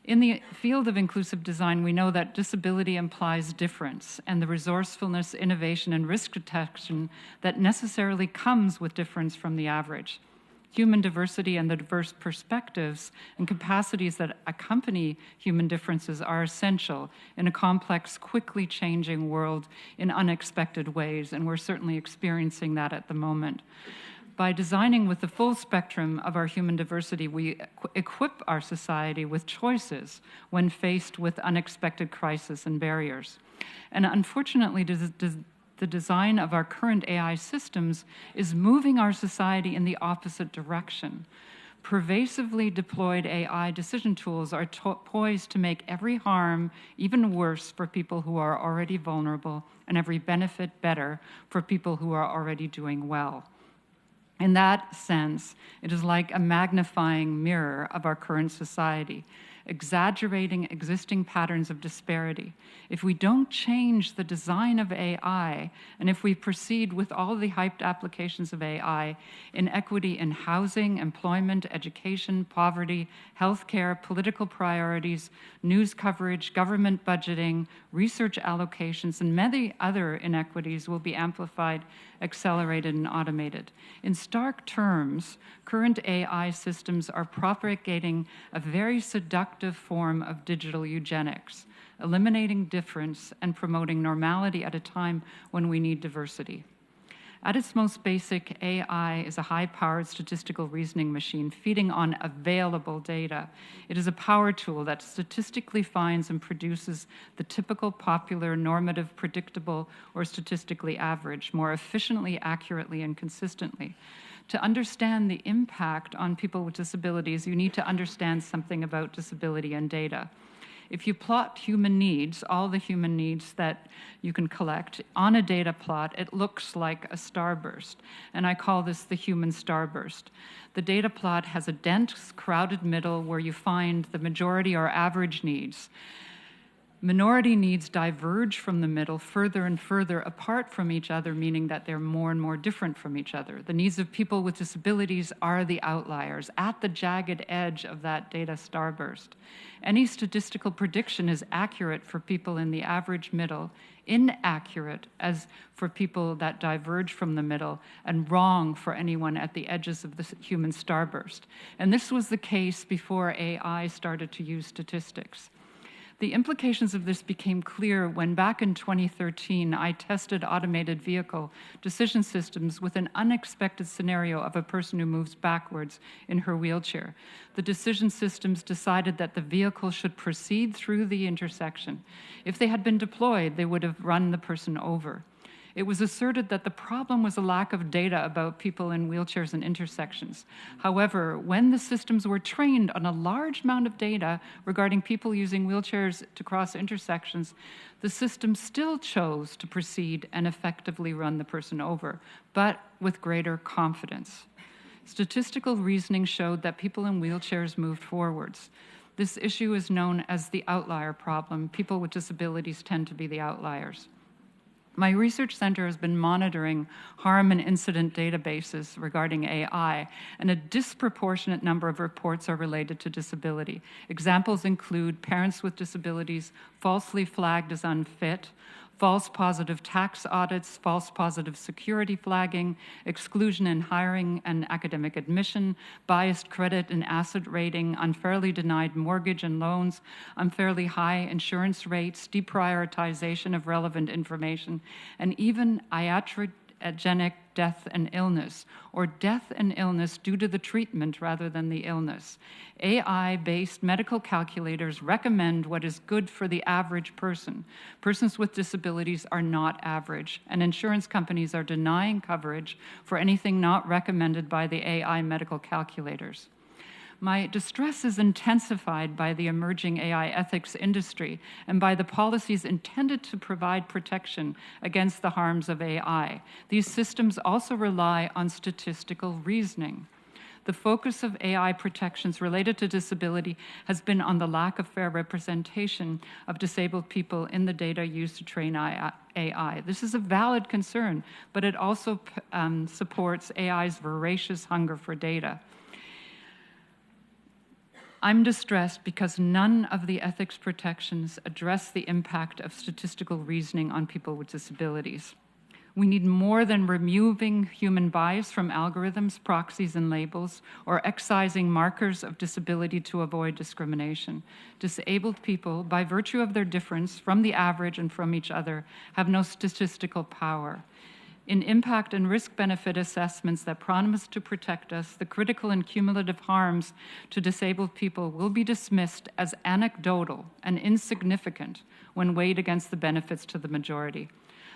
In the field of inclusive design, we know that disability implies difference and the resourcefulness, innovation, and risk detection that necessarily comes with difference from the average. Human diversity and the diverse perspectives and capacities that accompany human differences are essential in a complex, quickly changing world in unexpected ways, and we're certainly experiencing that at the moment. By designing with the full spectrum of our human diversity, we equip our society with choices when faced with unexpected crises and barriers. And unfortunately, the design of our current AI systems is moving our society in the opposite direction. Pervasively deployed AI decision tools are poised to make every harm even worse for people who are already vulnerable and every benefit better for people who are already doing well. In that sense, it is like a magnifying mirror of our current society, exaggerating existing patterns of disparity. If we don't change the design of AI, and if we proceed with all the hyped applications of AI, inequity in housing, employment, education, poverty, healthcare, political priorities, news coverage, government budgeting, research allocations, and many other inequities will be amplified, accelerated, and automated. In stark terms, current AI systems are propagating a very seductive form of digital eugenics, eliminating difference and promoting normality at a time when we need diversity. At its most basic, AI is a high-powered statistical reasoning machine feeding on available data. It is a power tool that statistically finds and produces the typical, popular, normative, predictable, or statistically average more efficiently, accurately, and consistently. To understand the impact on people with disabilities, you need to understand something about disability and data. If you plot human needs, all the human needs that you can collect, on a data plot, it looks like a starburst. And I call this the human starburst. The data plot has a dense, crowded middle where you find the majority or average needs. Minority needs diverge from the middle further and further apart from each other, meaning that they're more and more different from each other. The needs of people with disabilities are the outliers at the jagged edge of that data starburst. Any statistical prediction is accurate for people in the average middle, inaccurate as for people that diverge from the middle, and wrong for anyone at the edges of the human starburst. And this was the case before AI started to use statistics. The implications of this became clear when back in 2013, I tested automated vehicle decision systems with an unexpected scenario of a person who moves backwards in her wheelchair. The decision systems decided that the vehicle should proceed through the intersection. If they had been deployed, they would have run the person over. It was asserted that the problem was a lack of data about people in wheelchairs and intersections. However, when the systems were trained on a large amount of data regarding people using wheelchairs to cross intersections, the system still chose to proceed and effectively run the person over, but with greater confidence. Statistical reasoning showed that people in wheelchairs moved forwards. This issue is known as the outlier problem. People with disabilities tend to be the outliers. My research center has been monitoring harm and incident databases regarding AI, and a disproportionate number of reports are related to disability. Examples include parents with disabilities falsely flagged as unfit, false positive tax audits, false positive security flagging, exclusion in hiring and academic admission, biased credit and asset rating, unfairly denied mortgage and loans, unfairly high insurance rates, deprioritization of relevant information, and even iatrogenic death and illness, or death and illness due to the treatment rather than the illness. AI-based medical calculators recommend what is good for the average person. Persons with disabilities are not average, and insurance companies are denying coverage for anything not recommended by the AI medical calculators. My distress is intensified by the emerging AI ethics industry and by the policies intended to provide protection against the harms of AI. These systems also rely on statistical reasoning. The focus of AI protections related to disability has been on the lack of fair representation of disabled people in the data used to train AI. This is a valid concern, but it also supports AI's voracious hunger for data. I'm distressed because none of the ethics protections address the impact of statistical reasoning on people with disabilities. We need more than removing human bias from algorithms, proxies, and labels, or excising markers of disability to avoid discrimination. Disabled people, by virtue of their difference from the average and from each other, have no statistical power. In impact and risk-benefit assessments that promise to protect us, the critical and cumulative harms to disabled people will be dismissed as anecdotal and insignificant when weighed against the benefits to the majority.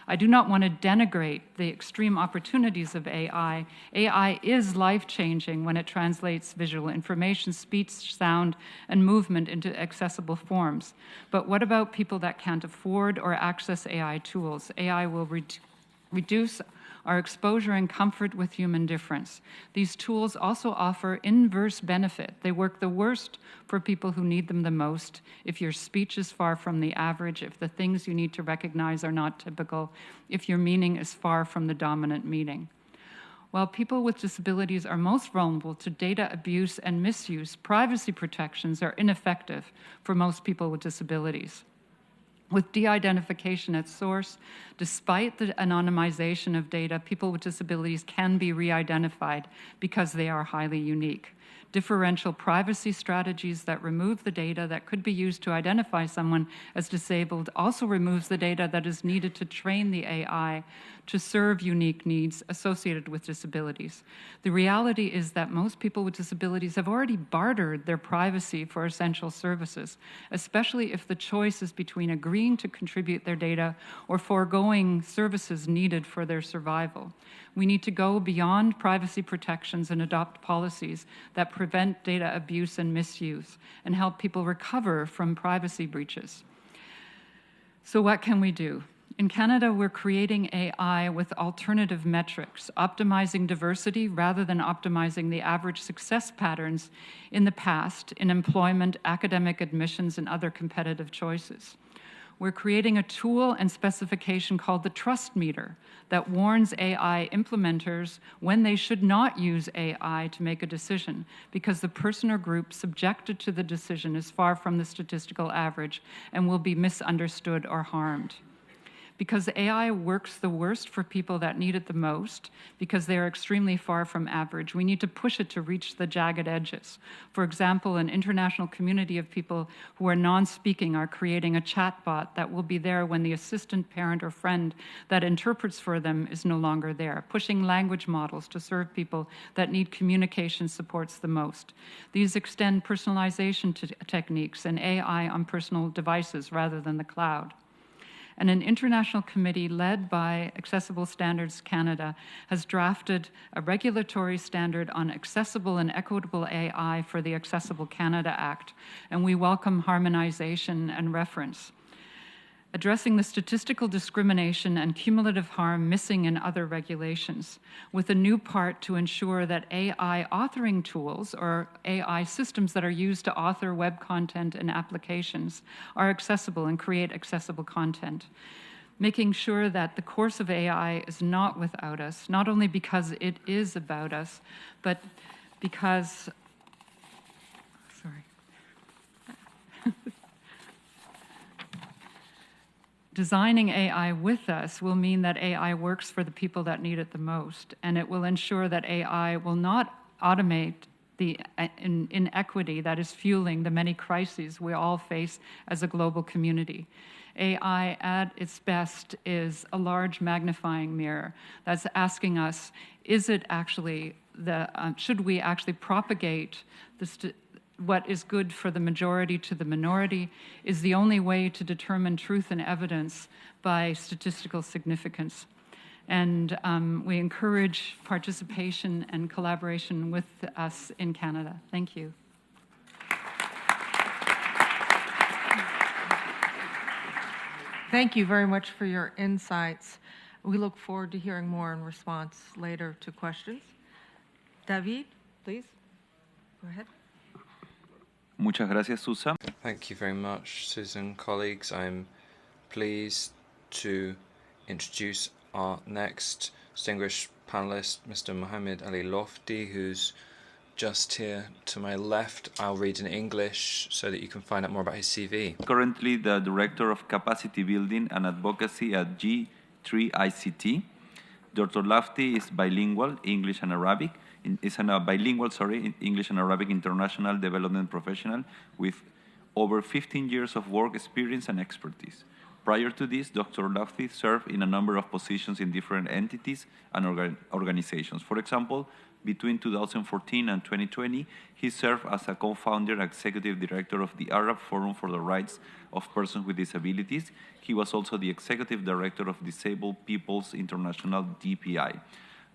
I do not want to denigrate the extreme opportunities of AI. AI is life-changing when it translates visual information, speech, sound, and movement into accessible forms. But what about people that can't afford or access AI tools? AI will reduce our exposure and comfort with human difference. These tools also offer inverse benefit. They work the worst for people who need them the most. If your speech is far from the average, if the things you need to recognize are not typical, if your meaning is far from the dominant meaning. While people with disabilities are most vulnerable to data abuse and misuse, privacy protections are ineffective for most people with disabilities. With de-identification at source, despite the anonymization of data, people with disabilities can be re-identified because they are highly unique. Differential privacy strategies that remove the data that could be used to identify someone as disabled also removes the data that is needed to train the AI to serve unique needs associated with disabilities. The reality is that most people with disabilities have already bartered their privacy for essential services, especially if the choice is between agreeing to contribute their data or foregoing services needed for their survival. We need to go beyond privacy protections and adopt policies that prevent data abuse and misuse and help people recover from privacy breaches. So what can we do? In Canada, we're creating AI with alternative metrics, optimizing diversity rather than optimizing the average success patterns in the past in employment, academic admissions, and other competitive choices. We're creating a tool and specification called the Trust Meter that warns AI implementers when they should not use AI to make a decision because the person or group subjected to the decision is far from the statistical average and will be misunderstood or harmed. Because AI works the worst for people that need it the most, because they are extremely far from average, we need to push it to reach the jagged edges. For example, an international community of people who are non-speaking are creating a chatbot that will be there when the assistant, parent, or friend that interprets for them is no longer there, pushing language models to serve people that need communication supports the most. These extend personalization techniques and AI on personal devices rather than the cloud. and an international committee led by Accessible Standards Canada has drafted a regulatory standard on accessible and equitable AI for the Accessible Canada Act, and we welcome harmonization and reference. Addressing the statistical discrimination and cumulative harm missing in other regulations, with a new part to ensure that AI authoring tools or AI systems that are used to author web content and applications are accessible and create accessible content. Making sure that the course of AI is not without us, not only because it is about us, but because, sorry. Designing AI with us will mean that AI works for the people that need it the most, and it will ensure that AI will not automate the inequity that is fueling the many crises we all face as a global community. AI at its best is a large magnifying mirror that's asking us, is it actually should we actually propagate what is good for the majority to the minority? Is the only way to determine truth and evidence by statistical significance. And we encourage participation and collaboration with us in Canada. Thank you. Thank you very much for your insights. We look forward to hearing more in response later to questions. David, please, go ahead. Muchas gracias, Susan. Thank you very much, Susan. Colleagues, I'm pleased to introduce our next distinguished panelist, Mr. Mohammed Ali Loutfy, who's just here to my left. I'll read in English so that you can find out more about his CV. Currently the Director of Capacity Building and Advocacy at G3ICT. Dr. Loutfy is bilingual, English and Arabic. Is a bilingual, English and Arabic international development professional with over 15 years of work experience and expertise. Prior to this, Dr. Loutfy served in a number of positions in different entities and organizations. For example, between 2014 and 2020, he served as a co-founder and executive director of the Arab Forum for the Rights of Persons with Disabilities. He was also the executive director of Disabled Peoples International, DPI.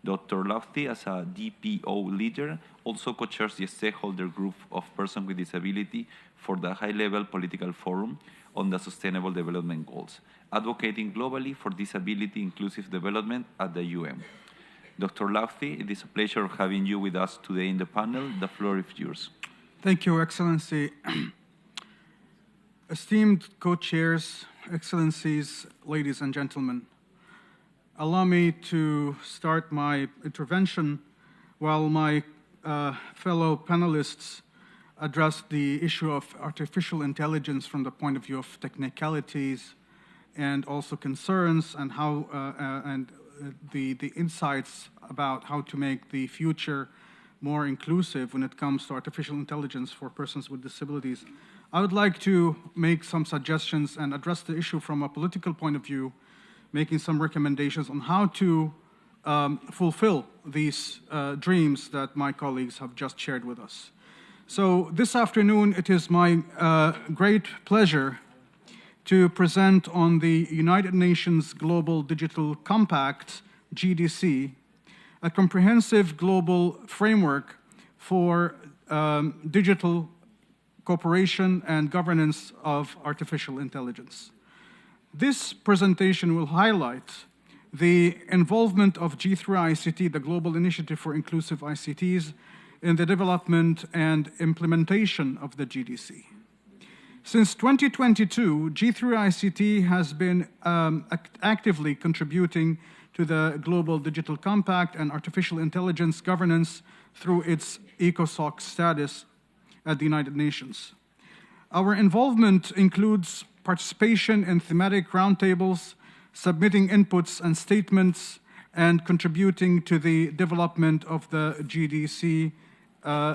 Dr. Loutfy, as a DPO leader, also co-chairs the stakeholder group of persons with disability for the high-level political forum on the Sustainable Development Goals, advocating globally for disability inclusive development at the UN. Dr. Loutfy, it is a pleasure having you with us today in the panel. The floor is yours. Thank you, Excellency. Esteemed co-chairs, Excellencies, ladies and gentlemen, allow me to start my intervention while my fellow panelists address the issue of artificial intelligence from the point of view of technicalities and also concerns and how the insights about how to make the future more inclusive when it comes to artificial intelligence for persons with disabilities. I would like to make some suggestions and address the issue from a political point of view, making some recommendations on how to fulfill these dreams that my colleagues have just shared with us. So this afternoon, it is my great pleasure to present on the United Nations Global Digital Compact, GDC, a comprehensive global framework for digital cooperation and governance of artificial intelligence. This presentation will highlight the involvement of G3ICT, the Global Initiative for Inclusive ICTs, in the development and implementation of the GDC. Since 2022, G3ICT has been actively contributing to the Global Digital Compact and artificial intelligence governance through its ECOSOC status at the United Nations. Our involvement includes participation in thematic roundtables, submitting inputs and statements, and contributing to the development of the GDC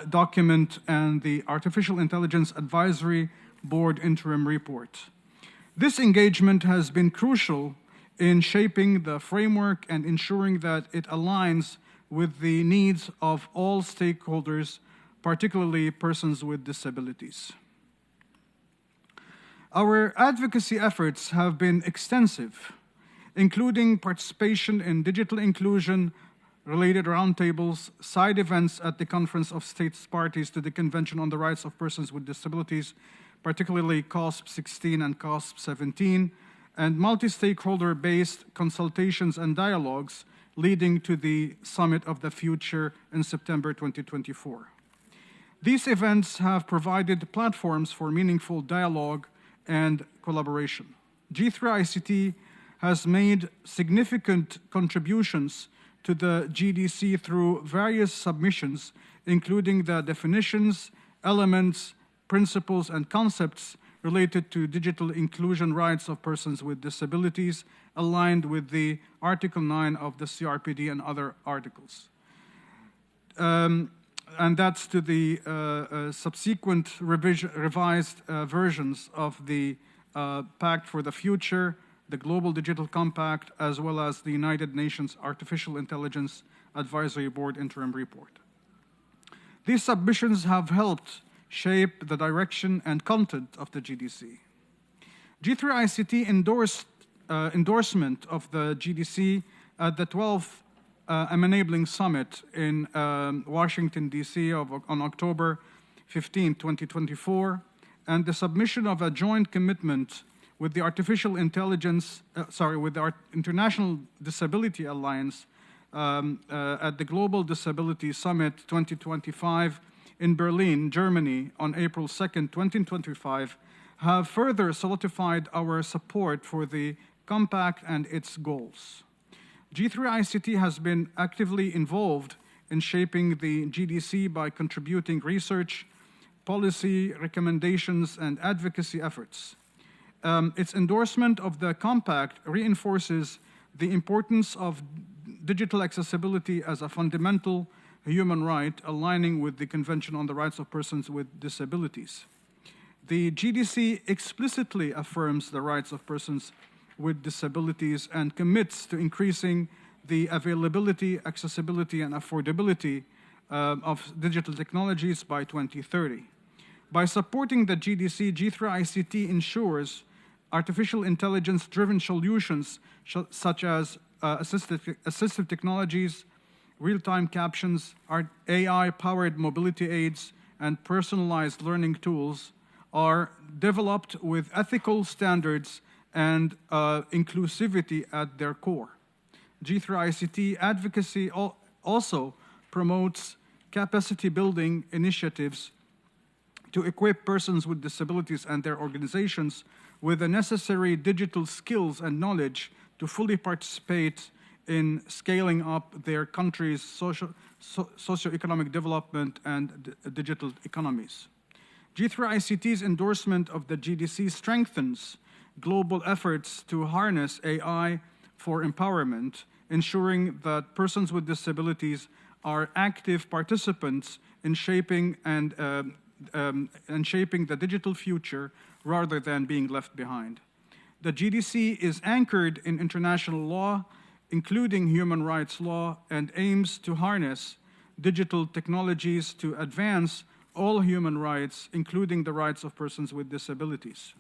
document and the Artificial Intelligence Advisory Board interim report. This engagement has been crucial in shaping the framework and ensuring that it aligns with the needs of all stakeholders, particularly persons with disabilities. Our advocacy efforts have been extensive, including participation in digital inclusion, related roundtables, side events at the Conference of States Parties to the Convention on the Rights of Persons with Disabilities, particularly COSP18 and COSP17, and multi-stakeholder-based consultations and dialogues leading to the Summit of the Future in September 2024. These events have provided platforms for meaningful dialogue and collaboration. G3ICT has made significant contributions to the GDC through various submissions, including the definitions, elements, principles, and concepts related to digital inclusion rights of persons with disabilities, aligned with the Article 9 of the CRPD and other articles. And that's to the subsequent revised versions of the Pact for the Future, the Global Digital Compact, as well as the United Nations Artificial Intelligence Advisory Board interim report. These submissions have helped shape the direction and content of the GDC. G3ICT endorsement of the GDC at the 12th Enabling Summit in Washington, D.C. on October 15, 2024, and the submission of a joint commitment with the with the International Disability Alliance at the Global Disability Summit 2025 in Berlin, Germany on April 2nd, 2025, have further solidified our support for the Compact and its goals. G3ICT has been actively involved in shaping the GDC by contributing research, policy, recommendations, and advocacy efforts. Its endorsement of the Compact reinforces the importance of digital accessibility as a fundamental human right, aligning with the Convention on the Rights of Persons with Disabilities. The GDC explicitly affirms the rights of persons with disabilities and commits to increasing the availability, accessibility, and affordability of digital technologies by 2030. By supporting the GDC, G3ICT ensures artificial intelligence-driven solutions such as assistive technologies, real-time captions, AI-powered mobility aids, and personalized learning tools are developed with ethical standards and inclusivity at their core. G3ICT advocacy also promotes capacity-building initiatives to equip persons with disabilities and their organizations with the necessary digital skills and knowledge to fully participate in scaling up their country's socioeconomic development and digital economies. G3ICT's endorsement of the GDC strengthens global efforts to harness AI for empowerment, ensuring that persons with disabilities are active participants in shaping shaping the digital future rather than being left behind. The GDC is anchored in international law, including human rights law, and aims to harness digital technologies to advance all human rights, including the rights of persons with disabilities.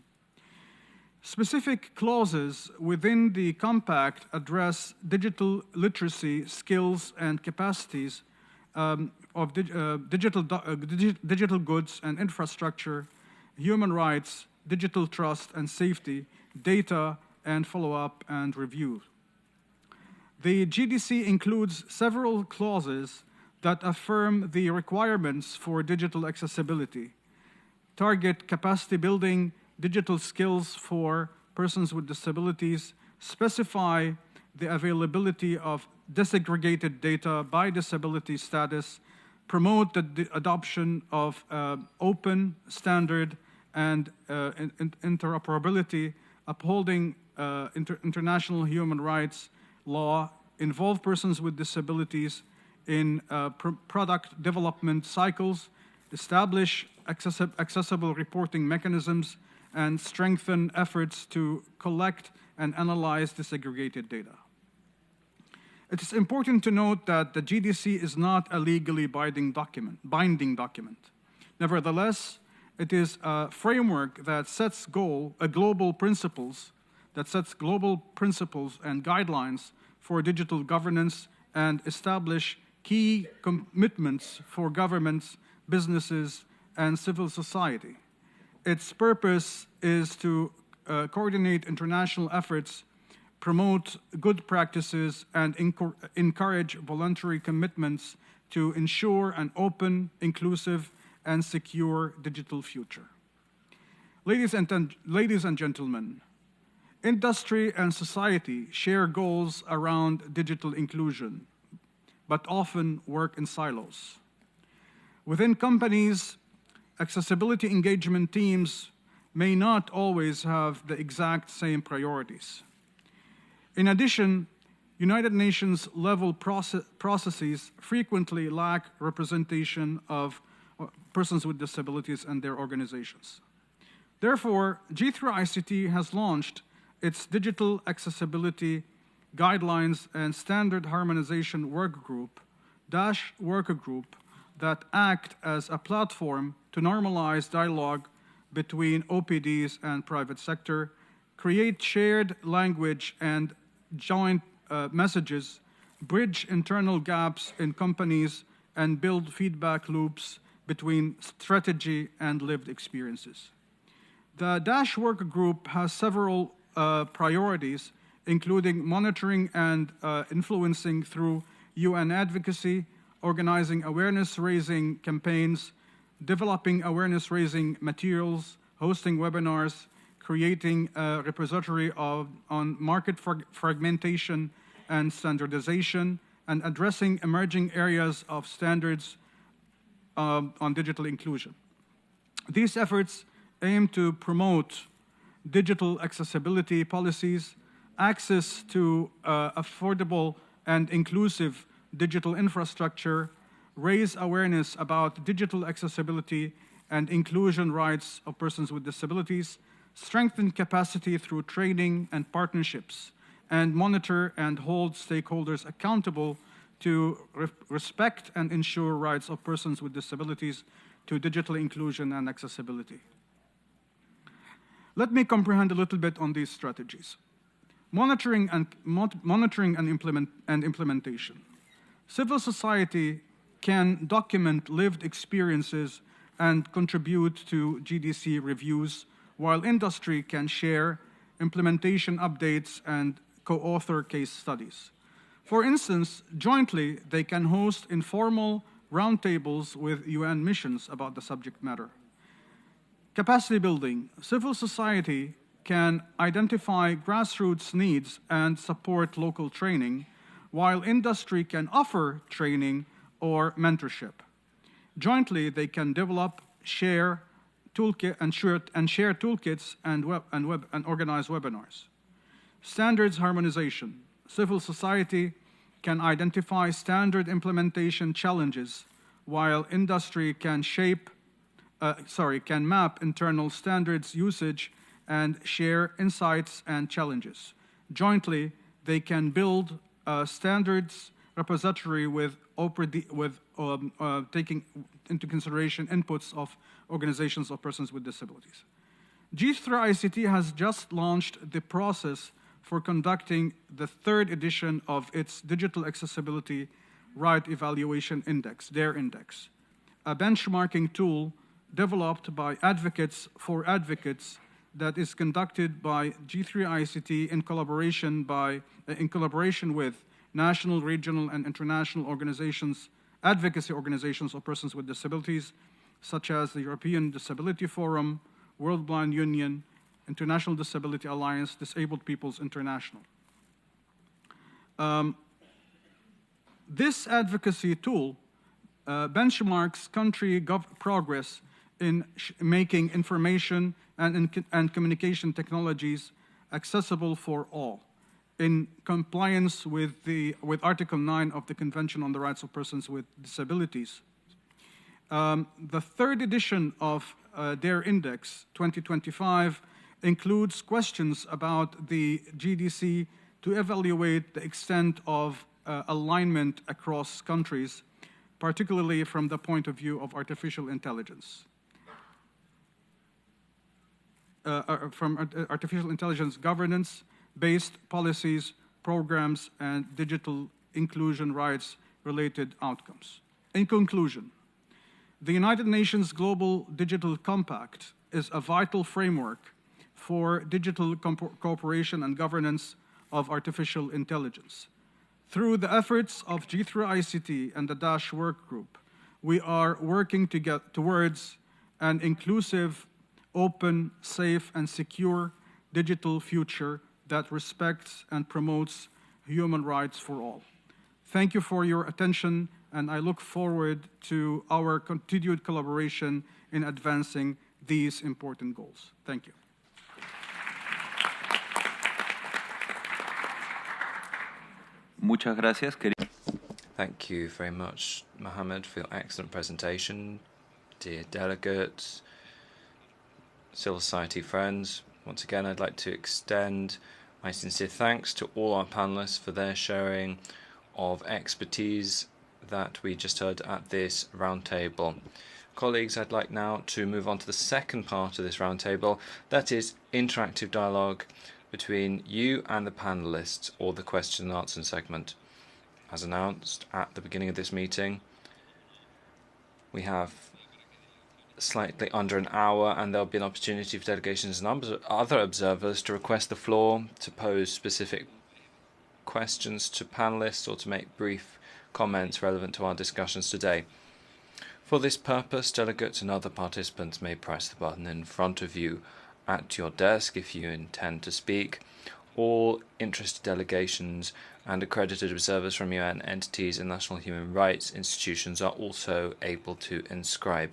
Specific clauses within the Compact address digital literacy, skills, and capacities of digital goods and infrastructure, human rights, digital trust and safety, data, and follow-up and review. The GDC includes several clauses that affirm the requirements for digital accessibility, target capacity building, digital skills for persons with disabilities, specify the availability of disaggregated data by disability status, promote the adoption of open, standard, and interoperability, upholding international human rights law, involve persons with disabilities in product development cycles, establish accessible reporting mechanisms, and strengthen efforts to collect and analyze disaggregated data. It is important to note that the GDC is not a legally binding document. Nevertheless, It is a framework that sets global principles and guidelines for digital governance and establish key commitments for governments, businesses, and civil society. Its purpose is to coordinate international efforts, promote good practices, and encourage voluntary commitments to ensure an open, inclusive, and secure digital future. Ladies and gentlemen, industry and society share goals around digital inclusion, but often work in silos. Within companies, accessibility engagement teams may not always have the exact same priorities. In addition, United Nations level processes frequently lack representation of persons with disabilities and their organizations. Therefore, G3ICT has launched its Digital Accessibility Guidelines and Standard Harmonization Work Group, DASH Worker Group, that act as a platform to normalize dialogue between OPDs and private sector, create shared language and joint messages, bridge internal gaps in companies, and build feedback loops between strategy and lived experiences. The DASH Worker Group has several priorities, including monitoring and influencing through UN advocacy, organizing awareness-raising campaigns, developing awareness-raising materials, hosting webinars, creating a repository on market fragmentation and standardization, and addressing emerging areas of standards on digital inclusion. These efforts aim to promote digital accessibility policies, access to affordable and inclusive digital infrastructure, raise awareness about digital accessibility and inclusion rights of persons with disabilities, strengthen capacity through training and partnerships, and monitor and hold stakeholders accountable to respect and ensure rights of persons with disabilities to digital inclusion and accessibility. Let me comprehend a little bit on these strategies. Monitoring and implementation. Civil society can document lived experiences and contribute to GDC reviews, while industry can share implementation updates and co-author case studies. For instance, jointly, they can host informal roundtables with UN missions about the subject matter. Capacity building. Civil society can identify grassroots needs and support local training, while industry can offer training or mentorship. Jointly, they can develop, share toolkits and organize webinars. Standards harmonization. Civil society can identify standard implementation challenges, while industry can map internal standards usage and share insights and challenges. Jointly, they can build a standards repository with taking into consideration inputs of organizations of persons with disabilities. G3ICT has just launched the process for conducting the 3rd edition of its Digital Accessibility Right Evaluation Index, DARE Index, a benchmarking tool developed by advocates for advocates that is conducted by G3ICT in collaboration with national, regional, and international organizations, advocacy organizations of persons with disabilities, such as the European Disability Forum, World Blind Union, International Disability Alliance, Disabled Peoples International. This advocacy tool benchmarks country progress in making information and communication technologies accessible for all, in compliance with Article 9 of the Convention on the Rights of Persons with Disabilities. The 3rd edition of DARE Index 2025 includes questions about the GDC to evaluate the extent of alignment across countries, particularly from the point of view of artificial intelligence. artificial intelligence governance-based policies, programs, and digital inclusion rights-related outcomes. In conclusion, the United Nations Global Digital Compact is a vital framework for digital cooperation and governance of artificial intelligence. Through the efforts of G3ICT and the DASH work group, we are working to get towards an inclusive, open, safe, and secure digital future that respects and promotes human rights for all. Thank you for your attention, and I look forward to our continued collaboration in advancing these important goals. Thank you. Muchas gracias. Thank you very much, Mohammed, for your excellent presentation. Dear delegates, civil society friends, once again I'd like to extend my sincere thanks to all our panelists for their sharing of expertise that we just heard at this roundtable. Colleagues, I'd like now to move on to the second part of this roundtable, that is interactive dialogue between you and the panelists, or the question and answer segment. As announced at the beginning of this meeting, we have slightly under an hour, and there'll be an opportunity for delegations and other observers to request the floor to pose specific questions to panelists or to make brief comments relevant to our discussions today. For this purpose, delegates and other participants may press the button in front of you at your desk if you intend to speak. All interested delegations and accredited observers from UN entities and national human rights institutions are also able to inscribe.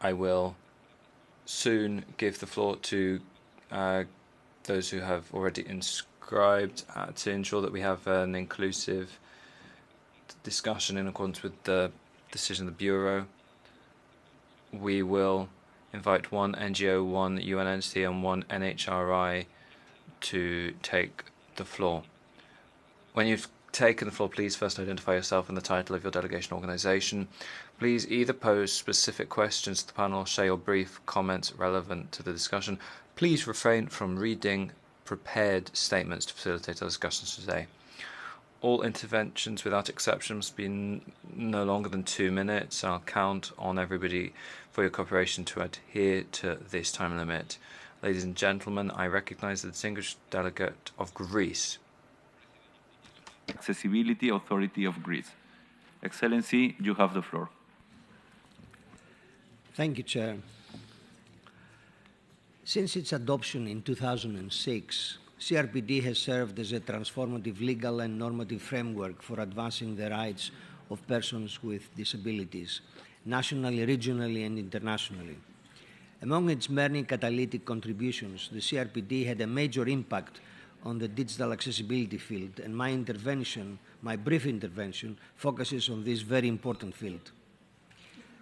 I will soon give the floor to those who have already inscribed to ensure that we have an inclusive discussion in accordance with the decision of the Bureau. We will invite one NGO, one UN entity, and one NHRI to take the floor. When you've taken the floor, please first identify yourself and the title of your delegation organization. Please either pose specific questions to the panel or share your brief comments relevant to the discussion. Please refrain from reading prepared statements to facilitate our discussions today. All interventions, without exception, must be no longer than 2 minutes. I'll count on everybody for your cooperation to adhere to this time limit. Ladies and gentlemen, I recognize the distinguished delegate of Greece. Accessibility Authority of Greece. Excellency, you have the floor. Thank you, Chair. Since its adoption in 2006, CRPD has served as a transformative legal and normative framework for advancing the rights of persons with disabilities, nationally, regionally, and internationally. Among its many catalytic contributions, the CRPD had a major impact on the digital accessibility field, and my brief intervention, focuses on this very important field.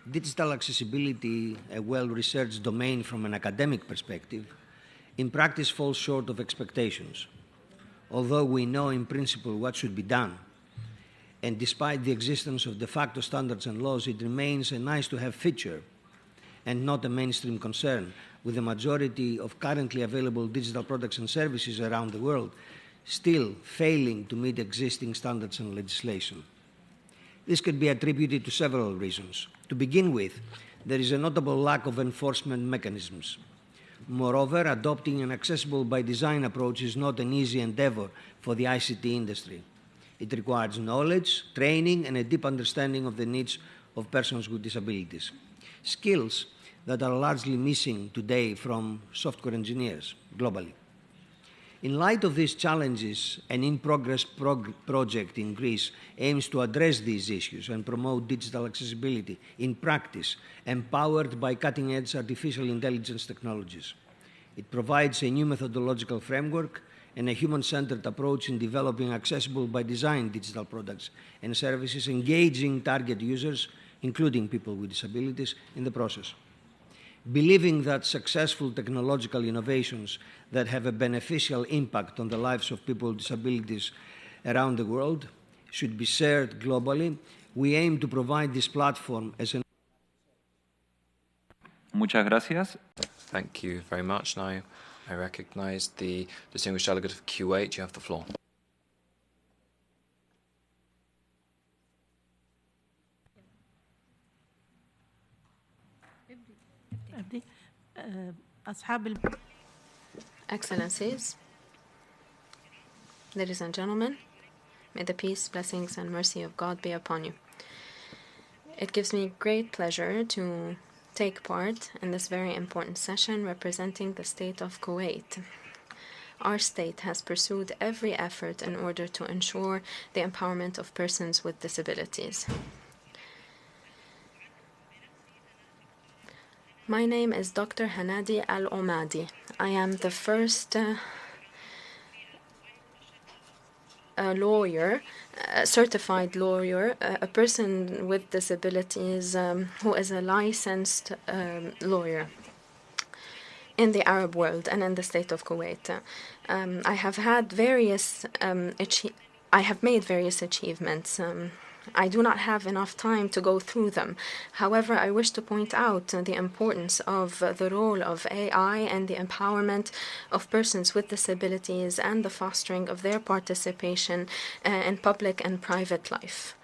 Digital accessibility, a well-researched domain from an academic perspective, in practice falls short of expectations. Although we know in principle what should be done, and despite the existence of de facto standards and laws, it remains a nice-to-have feature and not a mainstream concern, with the majority of currently available digital products and services around the world still failing to meet existing standards and legislation. This could be attributed to several reasons. To begin with, there is a notable lack of enforcement mechanisms. Moreover, adopting an accessible by design approach is not an easy endeavor for the ICT industry. It requires knowledge, training, and a deep understanding of the needs of persons with disabilities, skills that are largely missing today from software engineers globally. In light of these challenges, an in-progress project in Greece aims to address these issues and promote digital accessibility in practice, empowered by cutting-edge artificial intelligence technologies. It provides a new methodological framework and a human-centered approach in developing accessible by design digital products and services, engaging target users, including people with disabilities, in the process. Believing that successful technological innovations that have a beneficial impact on the lives of people with disabilities around the world should be shared globally, we aim to provide this platform as an... Muchas gracias. Thank you very much. Now I recognize the distinguished delegate of Kuwait. You have the floor. Excellencies, ladies and gentlemen, may the peace, blessings, and mercy of God be upon you. It gives me great pleasure to take part in this very important session representing the state of Kuwait. Our state has pursued every effort in order to ensure the empowerment of persons with disabilities. My name is Dr. Hanadi Al-Omadi. I am the first certified lawyer, a person with disabilities who is a licensed lawyer in the Arab world and in the state of Kuwait. I have made various achievements. I do not have enough time to go through them. However, I wish to point out the importance of the role of AI and the empowerment of persons with disabilities and the fostering of their participation in public and private life.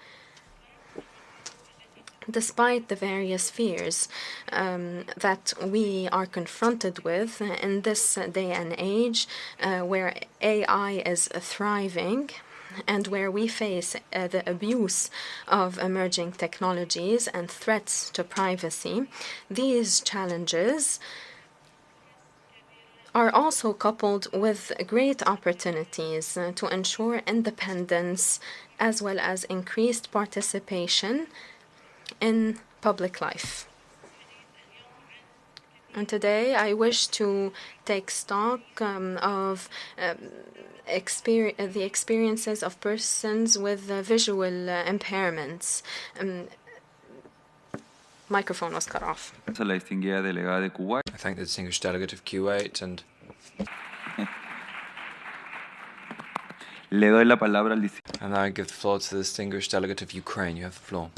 Despite the various fears that we are confronted with in this day and age where AI is thriving, and where we face the abuse of emerging technologies and threats to privacy, these challenges are also coupled with great opportunities to ensure independence as well as increased participation in public life. And today I wish to take stock of the experiences of persons with visual impairments. Microphone was cut off. I thank the distinguished delegate of Kuwait and now I give the floor to the distinguished delegate of Ukraine. You have the floor.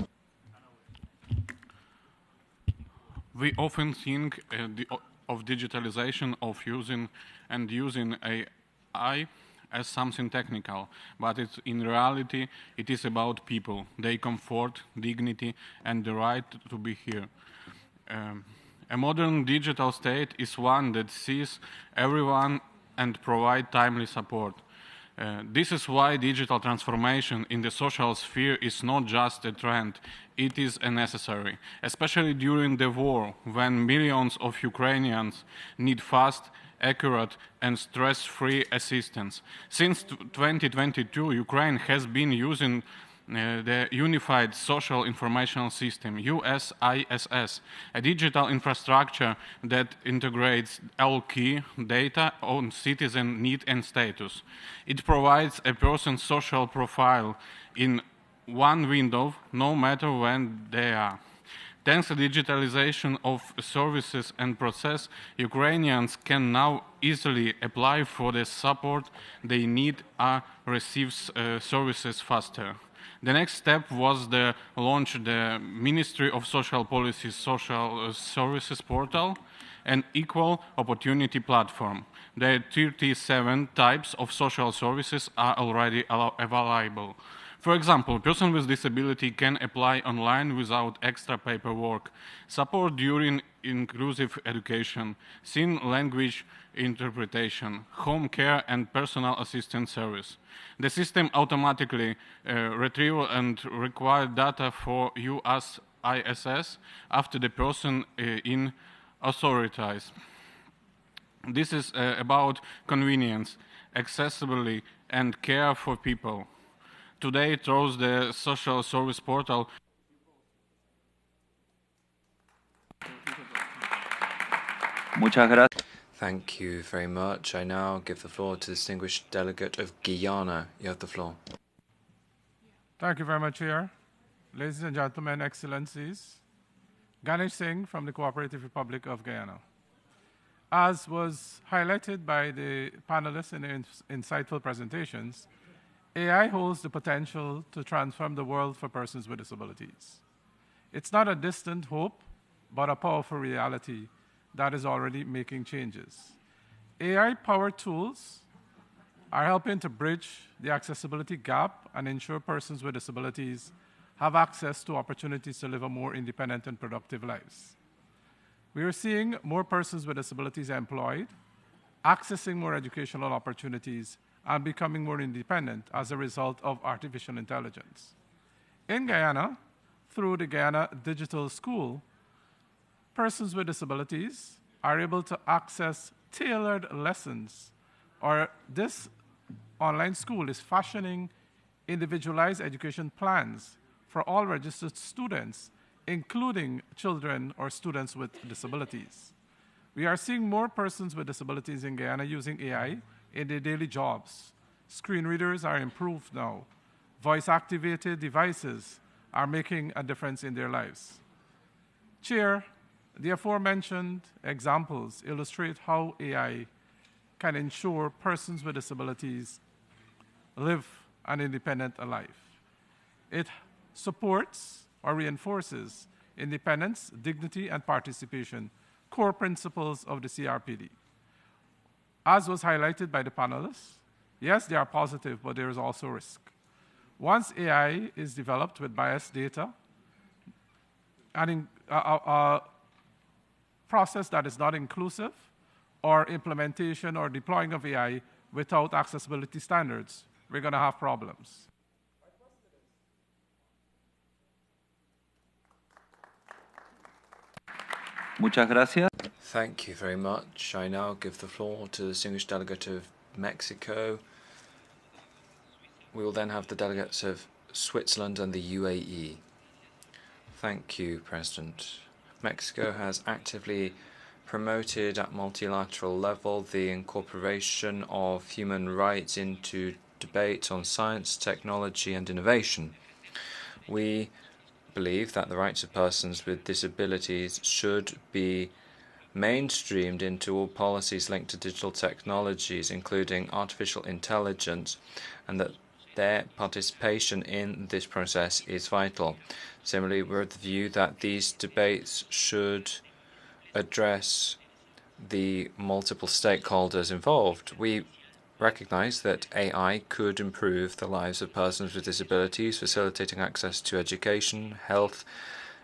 We often think of digitalization of using AI as something technical, but in reality it is about people, their comfort, dignity, and the right to be here. A modern digital state is one that sees everyone and provides timely support. This is why digital transformation in the social sphere is not just a trend, it is a necessary, especially during the war, when millions of Ukrainians need fast, accurate, and stress-free assistance. Since 2022, Ukraine has been using the Unified Social Information System, USISS, a digital infrastructure that integrates all key data on citizen need and status. It provides a person's social profile in one window, no matter when they are. Thanks to digitalization of services and process, Ukrainians can now easily apply for the support they need or receive services faster. The next step was the launch of the Ministry of Social Policy's Social Services Portal, an equal opportunity platform. The 37 types of social services are already available. For example, a person with disability can apply online without extra paperwork, support during inclusive education, sign language interpretation, home care and personal assistance service. The system automatically retrieves and requires data for USISS after the person is authorized. This is about convenience, accessibility, and care for people. Today, through the social service portal, Thank you very much. I now give the floor to the distinguished delegate of Guyana. You have the floor. Thank you very much, Chair. Ladies and gentlemen, Excellencies, Ganesh Singh from the Cooperative Republic of Guyana. As was highlighted by the panelists in their insightful presentations, AI holds the potential to transform the world for persons with disabilities. It's not a distant hope, but a powerful reality that is already making changes. AI-powered tools are helping to bridge the accessibility gap and ensure persons with disabilities have access to opportunities to live a more independent and productive lives. We are seeing more persons with disabilities employed, accessing more educational opportunities, and becoming more independent as a result of artificial intelligence. In Guyana, through the Guyana Digital School, persons with disabilities are able to access tailored lessons, or this online school is fashioning individualized education plans for all registered students, including children or students with disabilities. We are seeing more persons with disabilities in Guyana using AI in their daily jobs. Screen readers are improved now. Voice-activated devices are making a difference in their lives. Chair, the aforementioned examples illustrate how AI can ensure persons with disabilities live an independent life. It supports or reinforces independence, dignity, and participation, core principles of the CRPD. As was highlighted by the panelists, yes, they are positive, but there is also risk. Once AI is developed with biased data, and a process that is not inclusive, or implementation or deploying of AI without accessibility standards, we're going to have problems. Muchas gracias. Thank you very much. I now give the floor to the distinguished delegate of Mexico. We will then have the delegates of Switzerland and the UAE. Thank you, President. Mexico has actively promoted at multilateral level the incorporation of human rights into debates on science, technology, and innovation. We believe that the rights of persons with disabilities should be mainstreamed into all policies linked to digital technologies, including artificial intelligence, and that their participation in this process is vital. Similarly, we're of the view that these debates should address the multiple stakeholders involved. We recognize that AI could improve the lives of persons with disabilities, facilitating access to education, health,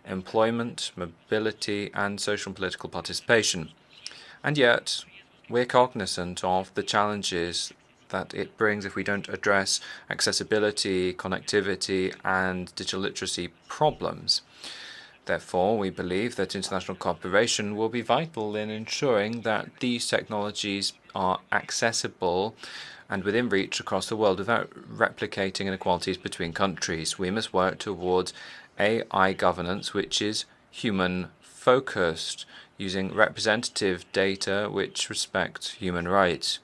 employment, mobility, and social and political participation. And yet, we're cognizant of the challenges that it brings if we don't address accessibility, connectivity, and digital literacy problems. Therefore, we believe that international cooperation will be vital in ensuring that these technologies are accessible and within reach across the world without replicating inequalities between countries. We must work towards AI governance, which is human-focused, using representative data which respects human rights.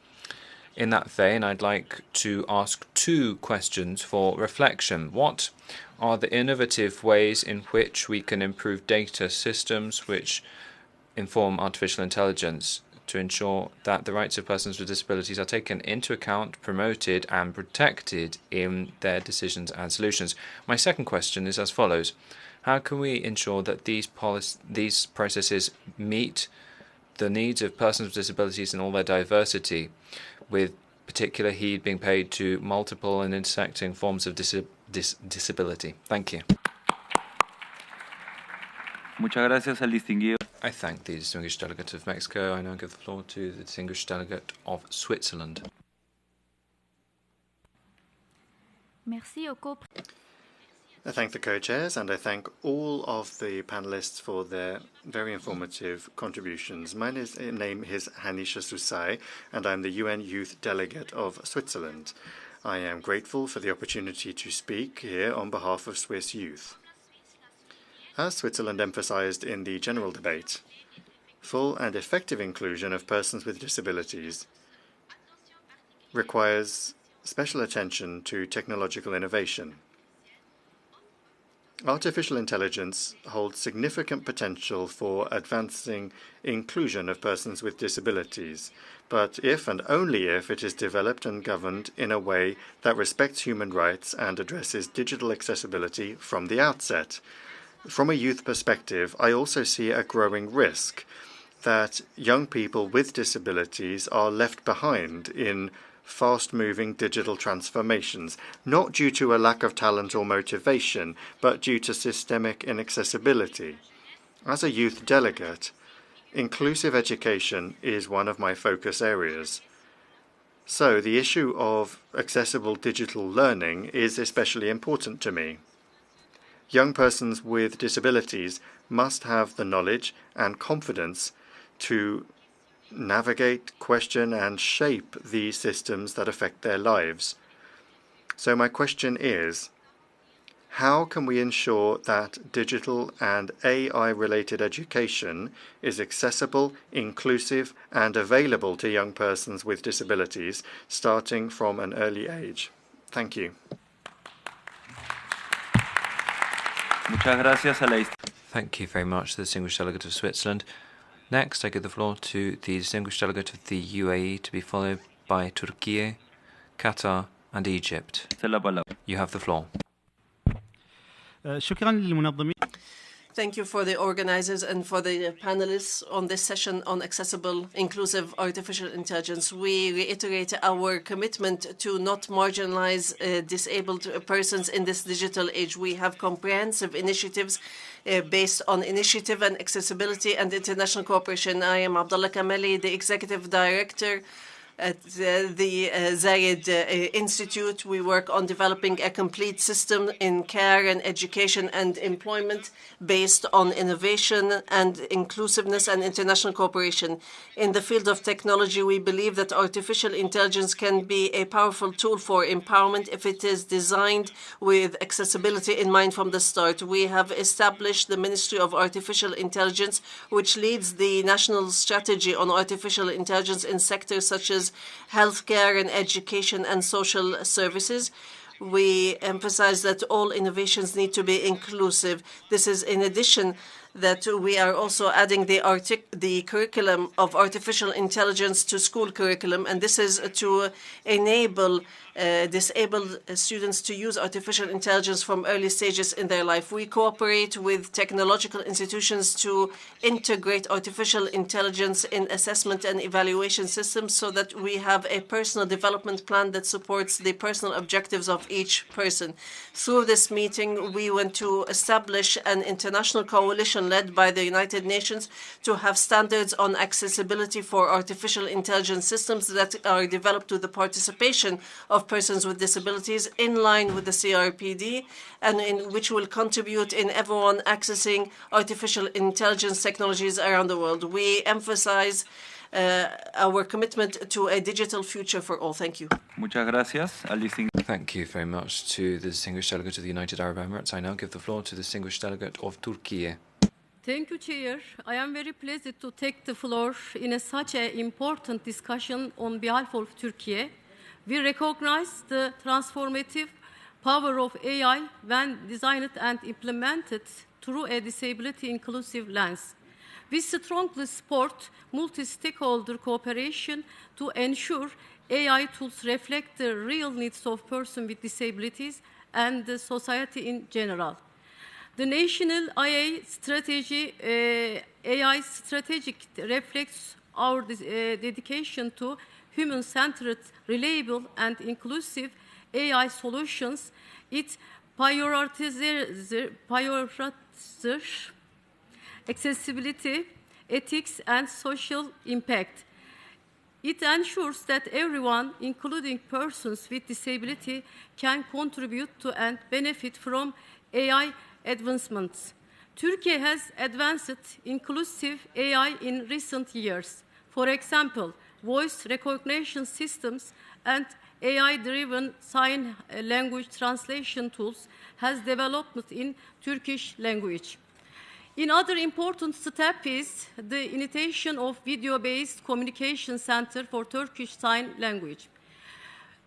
In that vein, I'd like to ask two questions for reflection. What are the innovative ways in which we can improve data systems which inform artificial intelligence to ensure that the rights of persons with disabilities are taken into account, promoted, and protected in their decisions and solutions? My second question is as follows. How can we ensure that these processes meet the needs of persons with disabilities in all their diversity, with particular heed being paid to multiple and intersecting forms of disability? Thank you. Muchas gracias al distinguido. I thank the distinguished delegate of Mexico. I now give the floor to the distinguished delegate of Switzerland. Merci au co- I thank the co-chairs and I thank all of the panelists for their very informative contributions. My name is Hanisha Susai and I'm the UN Youth Delegate of Switzerland. I am grateful for the opportunity to speak here on behalf of Swiss youth. As Switzerland emphasized in the general debate, full and effective inclusion of persons with disabilities requires special attention to technological innovation. Artificial intelligence holds significant potential for advancing inclusion of persons with disabilities, but if and only if it is developed and governed in a way that respects human rights and addresses digital accessibility from the outset. From a youth perspective, I also see a growing risk that young people with disabilities are left behind in fast-moving digital transformations, not due to a lack of talent or motivation, but due to systemic inaccessibility. As a youth delegate, inclusive education is one of my focus areas. So the issue of accessible digital learning is especially important to me. Young persons with disabilities must have the knowledge and confidence to navigate, question, and shape the systems that affect their lives. So my question is, how can we ensure that digital and AI-related education is accessible, inclusive, and available to young persons with disabilities, starting from an early age? Thank you. Muchas gracias a la... Thank you very much to the distinguished delegate of Switzerland. Next, I give the floor to the distinguished delegate of the UAE, to be followed by Turkey, Qatar, and Egypt. You have the floor. Thank you for the organizers and for the panelists on this session on accessible, inclusive artificial intelligence. We reiterate our commitment to not marginalize disabled persons in this digital age. We have comprehensive initiatives based on initiative and accessibility and international cooperation. I am Abdullah Kamali, the Executive Director at the Zayed Institute. We work on developing a complete system in care and education and employment based on innovation and inclusiveness and international cooperation. In the field of technology, we believe that artificial intelligence can be a powerful tool for empowerment if it is designed with accessibility in mind from the start. We have established the Ministry of Artificial Intelligence, which leads the national strategy on artificial intelligence in sectors such as healthcare and education and social services. We emphasize that all innovations need to be inclusive. This is in addition that we are also adding the curriculum of artificial intelligence to school curriculum, and this is to enable disabled students to use artificial intelligence from early stages in their life. We cooperate with technological institutions to integrate artificial intelligence in assessment and evaluation systems so that we have a personal development plan that supports the personal objectives of each person. Through this meeting, we want to establish an international coalition led by the United Nations to have standards on accessibility for artificial intelligence systems that are developed with the participation of persons with disabilities in line with the CRPD, and in which will contribute in everyone accessing artificial intelligence technologies around the world. We emphasize our commitment to a digital future for all. Thank you. Muchas gracias. Thank you very much to the distinguished delegate of the United Arab Emirates. I now give the floor to the distinguished delegate of Turkey. Thank you, Chair. I am very pleased to take the floor in such an important discussion on behalf of Turkey. We recognize the transformative power of AI when designed and implemented through a disability-inclusive lens. We strongly support multi-stakeholder cooperation to ensure AI tools reflect the real needs of persons with disabilities and the society in general. The national AI strategy reflects our dedication to human-centered, reliable, and inclusive AI solutions. It prioritizes accessibility, ethics, and social impact. It ensures that everyone, including persons with disability, can contribute to and benefit from AI advancements. Turkey has advanced inclusive AI in recent years. For example, voice recognition systems and AI-driven sign language translation tools has developed in Turkish language. Another important step is the initiation of video-based communication center for Turkish Sign Language.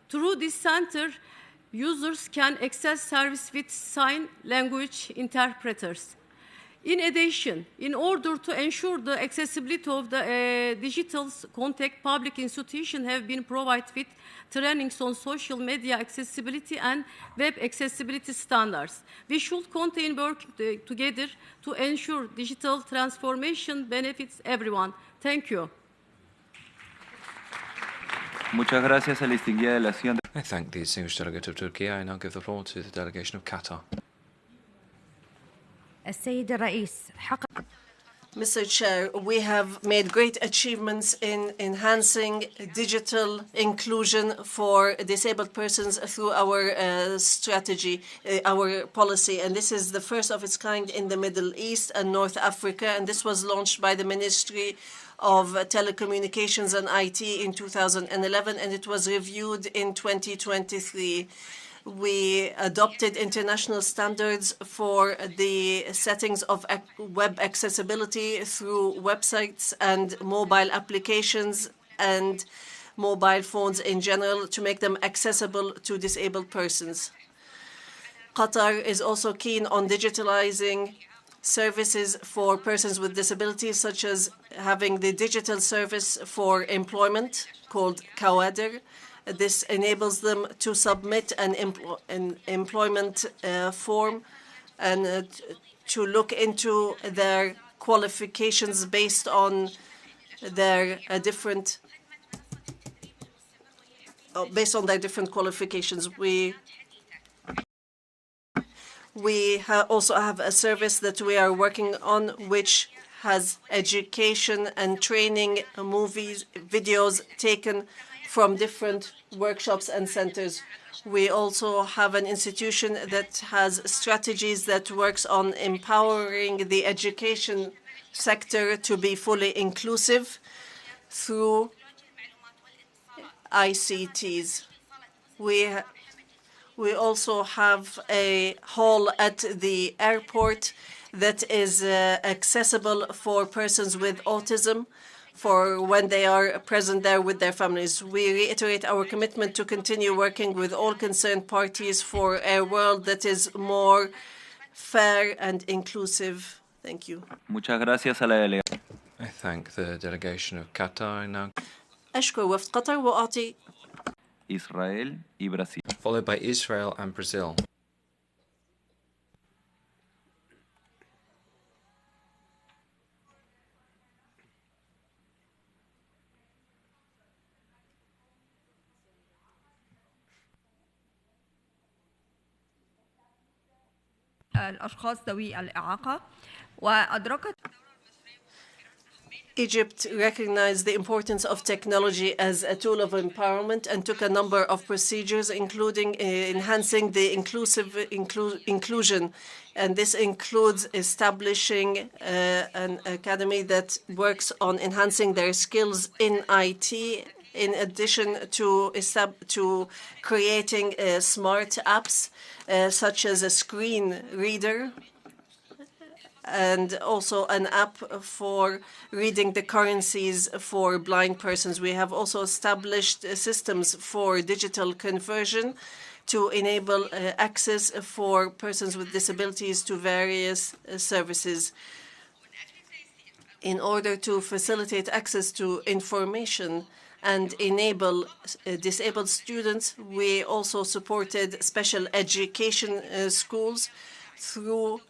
Through this center, users can access service with sign language interpreters. In addition, in order to ensure the accessibility of the digital content, public institutions have been provided with trainings on social media accessibility and web accessibility standards. We should continue working together to ensure digital transformation benefits everyone. Thank you. Muchas gracias a la distinguida delegación. I thank the distinguished delegate of Turkey. I now give the floor to the delegation of Qatar. Mr. Chair, we have made great achievements in enhancing digital inclusion for disabled persons through our strategy, our policy, and this is the first of its kind in the Middle East and North Africa, and this was launched by the Ministry of Telecommunications and IT in 2011, and it was reviewed in 2023. We adopted international standards for the settings of web accessibility through websites and mobile applications and mobile phones in general to make them accessible to disabled persons. Qatar is also keen on digitalizing services for persons with disabilities, such as having the digital service for employment called Cochaired. This enables them to submit an employment form and to look into their qualifications based on their different qualifications. We also have a service that we are working on, which has education and training videos taken from different workshops and centers. We also have an institution that has strategies that works on empowering the education sector to be fully inclusive through ICTs. We also have a hall at the airport that is accessible for persons with autism for when they are present there with their families. We reiterate our commitment to continue working with all concerned parties for a world that is more fair and inclusive. Thank you. Muchas gracias a la delegación. I thank the delegation of Qatar now. أشكر وفد قطر وأعطي Israel y Brasil. Followed by Israel and Brazil. الأشخاص ذوي الإعاقة وأدركت Egypt recognized the importance of technology as a tool of empowerment and took a number of procedures, including enhancing the inclusion. And this includes establishing an academy that works on enhancing their skills in IT, in addition to creating smart apps such as a screen reader, and also an app for reading the currencies for blind persons. We have also established systems for digital conversion to enable access for persons with disabilities to various services. In order to facilitate access to information and enable disabled students, we also supported special education schools through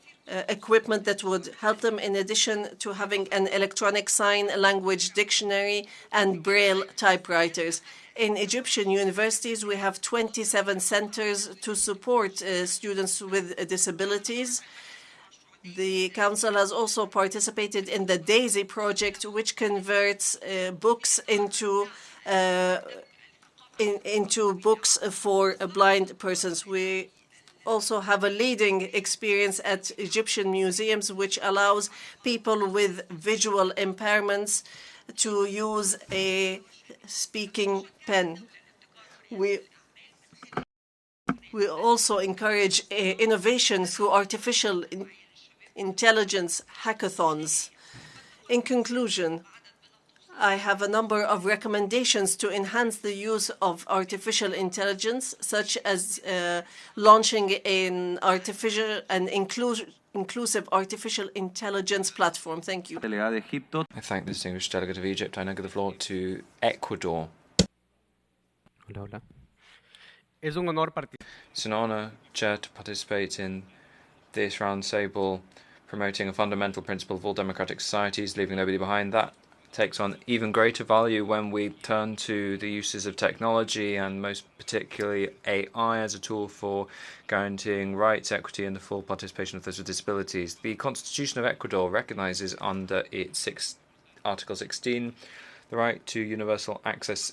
equipment that would help them, in addition to having an electronic sign language dictionary and Braille typewriters. In Egyptian universities, we have 27 centers to support students with disabilities. The Council has also participated in the DAISY project, which converts books into books for blind persons. We also have a leading experience at Egyptian museums, which allows people with visual impairments to use a speaking pen. We also encourage innovation through artificial intelligence hackathons. In conclusion, I have a number of recommendations to enhance the use of artificial intelligence, such as launching an artificial and inclusive artificial intelligence platform. Thank you. I thank the distinguished delegate of Egypt. I now give the floor to Ecuador. Hola, hola. It's an honor, Chair, to participate in this roundtable promoting a fundamental principle of all democratic societies, leaving nobody behind. That takes on even greater value when we turn to the uses of technology and most particularly AI as a tool for guaranteeing rights, equity and the full participation of those with disabilities. The Constitution of Ecuador recognizes under its Article 16 the right to universal access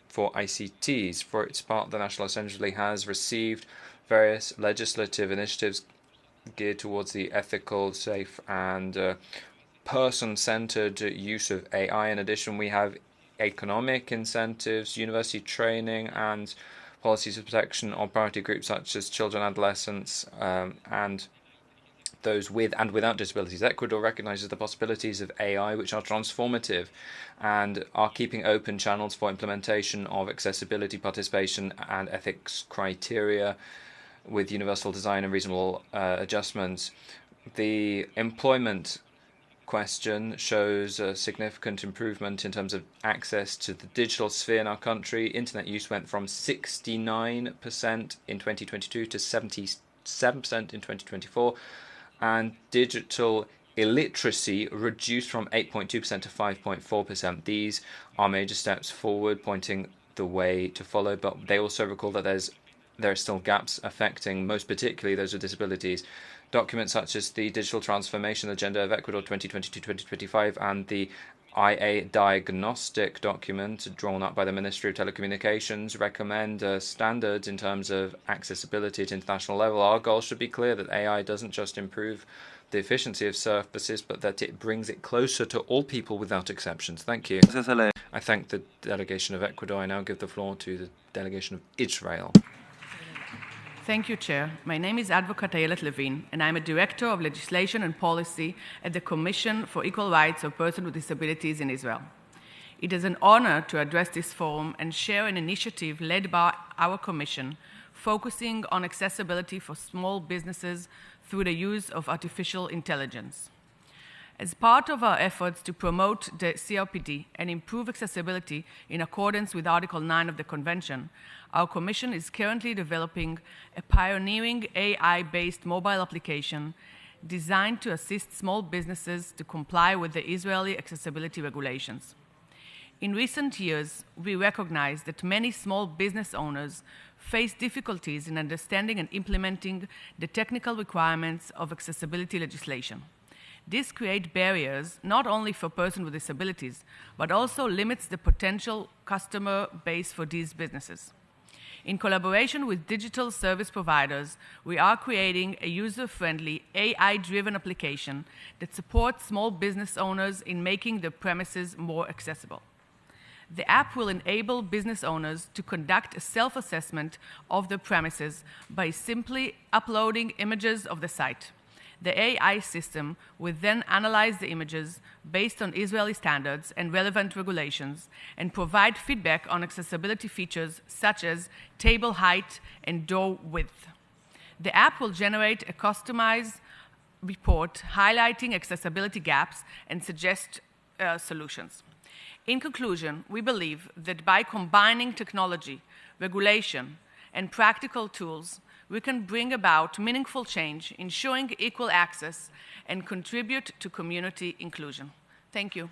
for ICTs. For its part, the National Assembly has received various legislative initiatives geared towards the ethical, safe and person-centered use of AI. In addition, we have economic incentives, university training, and policies of protection of priority groups such as children, adolescents, and those with and without disabilities. Ecuador recognizes the possibilities of AI, which are transformative and are keeping open channels for implementation of accessibility, participation, and ethics criteria with universal design and reasonable adjustments. The employment question shows a significant improvement in terms of access to the digital sphere in our country. Internet use went from 69% in 2022 to 77% in 2024, and digital illiteracy reduced from 8.2% to 5.4%. These are major steps forward, pointing the way to follow, but they also recall that there are still gaps affecting most particularly those with disabilities. Documents such as the Digital Transformation Agenda of Ecuador 2022-2025 and the IA Diagnostic document drawn up by the Ministry of Telecommunications recommend standards in terms of accessibility at international level. Our goal should be clear that AI doesn't just improve the efficiency of services, but that it brings it closer to all people without exceptions. Thank you. I thank the delegation of Ecuador. I now give the floor to the delegation of Israel. Thank you, Chair. My name is Advocate Ayelet Levin, and I'm a Director of Legislation and Policy at the Commission for Equal Rights of Persons with Disabilities in Israel. It is an honor to address this forum and share an initiative led by our Commission focusing on accessibility for small businesses through the use of artificial intelligence. As part of our efforts to promote the CRPD and improve accessibility in accordance with Article 9 of the Convention, our Commission is currently developing a pioneering AI-based mobile application designed to assist small businesses to comply with the Israeli accessibility regulations. In recent years, we recognize that many small business owners face difficulties in understanding and implementing the technical requirements of accessibility legislation. This creates barriers not only for persons with disabilities, but also limits the potential customer base for these businesses. In collaboration with digital service providers, we are creating a user-friendly, AI-driven application that supports small business owners in making their premises more accessible. The app will enable business owners to conduct a self-assessment of their premises by simply uploading images of the site. The AI system will then analyze the images based on Israeli standards and relevant regulations and provide feedback on accessibility features such as table height and door width. The app will generate a customized report highlighting accessibility gaps and suggest solutions. In conclusion, we believe that by combining technology, regulation, and practical tools, we can bring about meaningful change, ensuring equal access, and contribute to community inclusion. Thank you.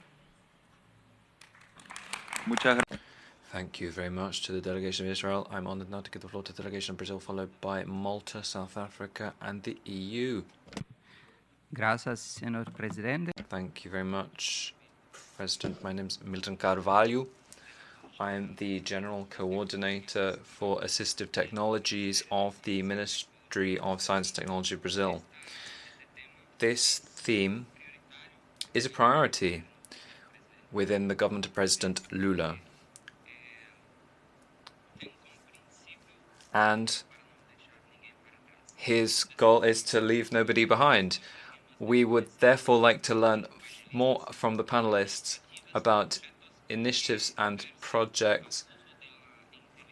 Thank you very much to the delegation of Israel. I'm honored now to give the floor to the delegation of Brazil, followed by Malta, South Africa, and the EU. Gracias, Senor Presidente. Thank you very much, President. My name is Milton Carvalho. I am the General Coordinator for Assistive Technologies of the Ministry of Science and Technology of Brazil. This theme is a priority within the government of President Lula. And his goal is to leave nobody behind. We would therefore like to learn more from the panelists about initiatives and projects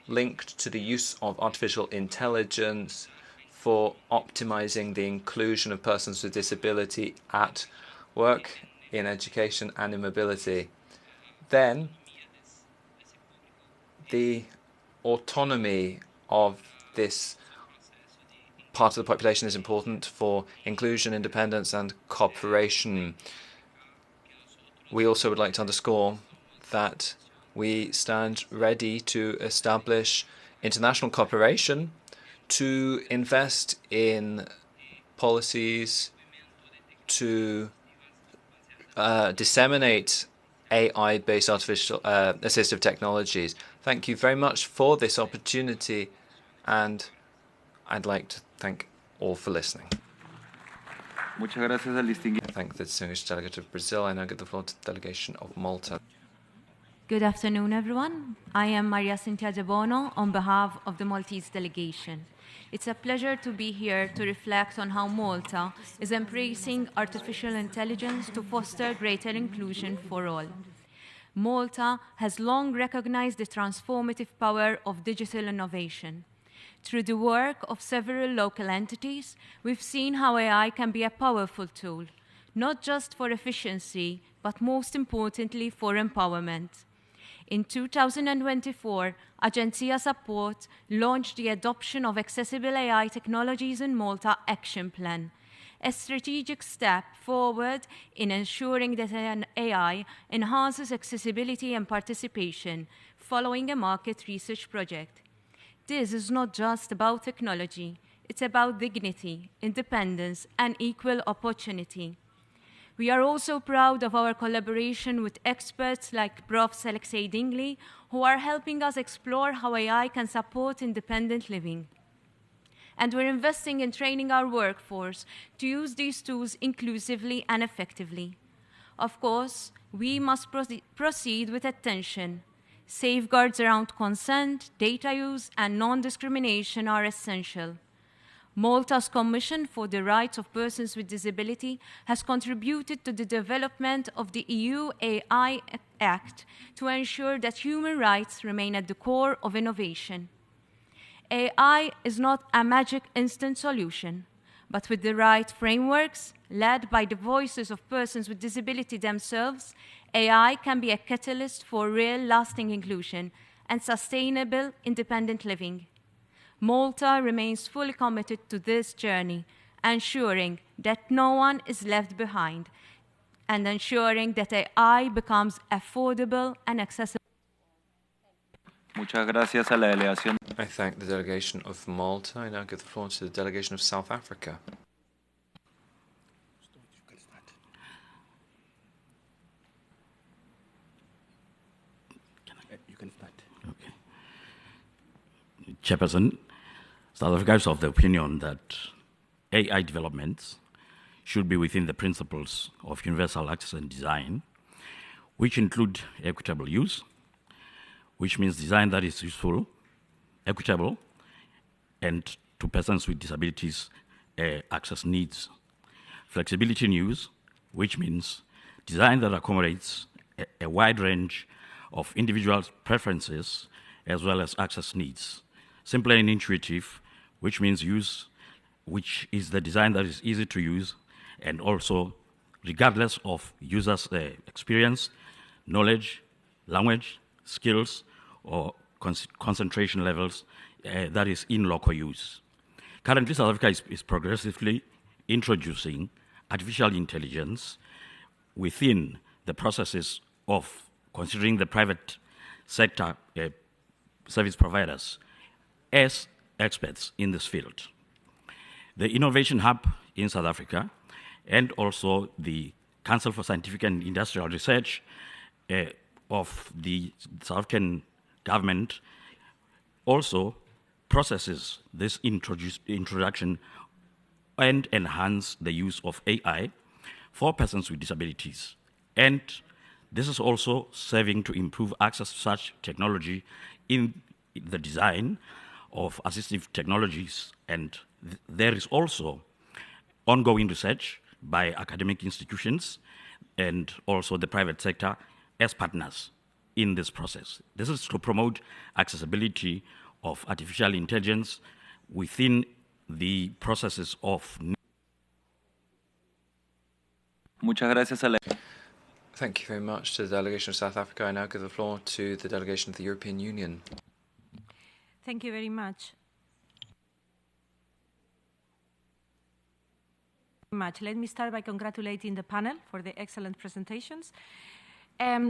linked to the use of artificial intelligence for optimizing the inclusion of persons with disability at work, in education and in mobility. Then the autonomy of this part of the population is important for inclusion, independence and cooperation. We also would like to underscore that we stand ready to establish international cooperation to invest in policies to disseminate AI-based artificial assistive technologies. Thank you very much for this opportunity, and I'd like to thank all for listening. Muchas gracias al distinguido. Thank the distinguished delegate of Brazil. I now give the floor to the delegation of Malta. Good afternoon, everyone. I am Maria Cintia De Bono on behalf of the Maltese delegation. It's a pleasure to be here to reflect on how Malta is embracing artificial intelligence to foster greater inclusion for all. Malta has long recognized the transformative power of digital innovation. Through the work of several local entities, we've seen how AI can be a powerful tool, not just for efficiency, but most importantly for empowerment. In 2024, Agenzia Support launched the Adoption of Accessible AI Technologies in Malta Action Plan, a strategic step forward in ensuring that AI enhances accessibility and participation following a market research project. This is not just about technology, it's about dignity, independence, and equal opportunity. We are also proud of our collaboration with experts like Prof. Alexiei Dingli, who are helping us explore how AI can support independent living. And we're investing in training our workforce to use these tools inclusively and effectively. Of course, we must proceed with attention. Safeguards around consent, data use, and non-discrimination are essential. Malta's Commission for the Rights of Persons with Disability has contributed to the development of the EU AI Act to ensure that human rights remain at the core of innovation. AI is not a magic instant solution, but with the right frameworks, led by the voices of persons with disability themselves, AI can be a catalyst for real lasting inclusion and sustainable independent living. Malta remains fully committed to this journey, ensuring that no one is left behind and ensuring that AI becomes affordable and accessible. Muchas gracias a la delegación. I thank the delegation of Malta. I now give the floor to the delegation of South Africa. You can start. Okay. Chairperson, South Africa is of the opinion that AI developments should be within the principles of universal access and design, which include equitable use, which means design that is useful, equitable, and to persons with disabilities access needs. Flexibility in use, which means design that accommodates a wide range of individual preferences as well as access needs. Simple and intuitive, which means use, which is the design that is easy to use and also regardless of users' experience, knowledge, language, skills, or concentration levels, that is in local use. Currently, South Africa is progressively introducing artificial intelligence within the processes of considering the private sector service providers as experts in this field. The Innovation Hub in South Africa and also the Council for Scientific and Industrial Research of the South African government also processes this introduction and enhance the use of AI for persons with disabilities. And this is also serving to improve access to such technology in the design of assistive technologies. And there is also ongoing research by academic institutions and also the private sector as partners in this process. This is to promote accessibility of artificial intelligence within the processes of... Muchas gracias, Alexiei. Thank you very much to the delegation of South Africa. I now give the floor to the delegation of the European Union. Thank you very much. Let me start by congratulating the panel for the excellent presentations.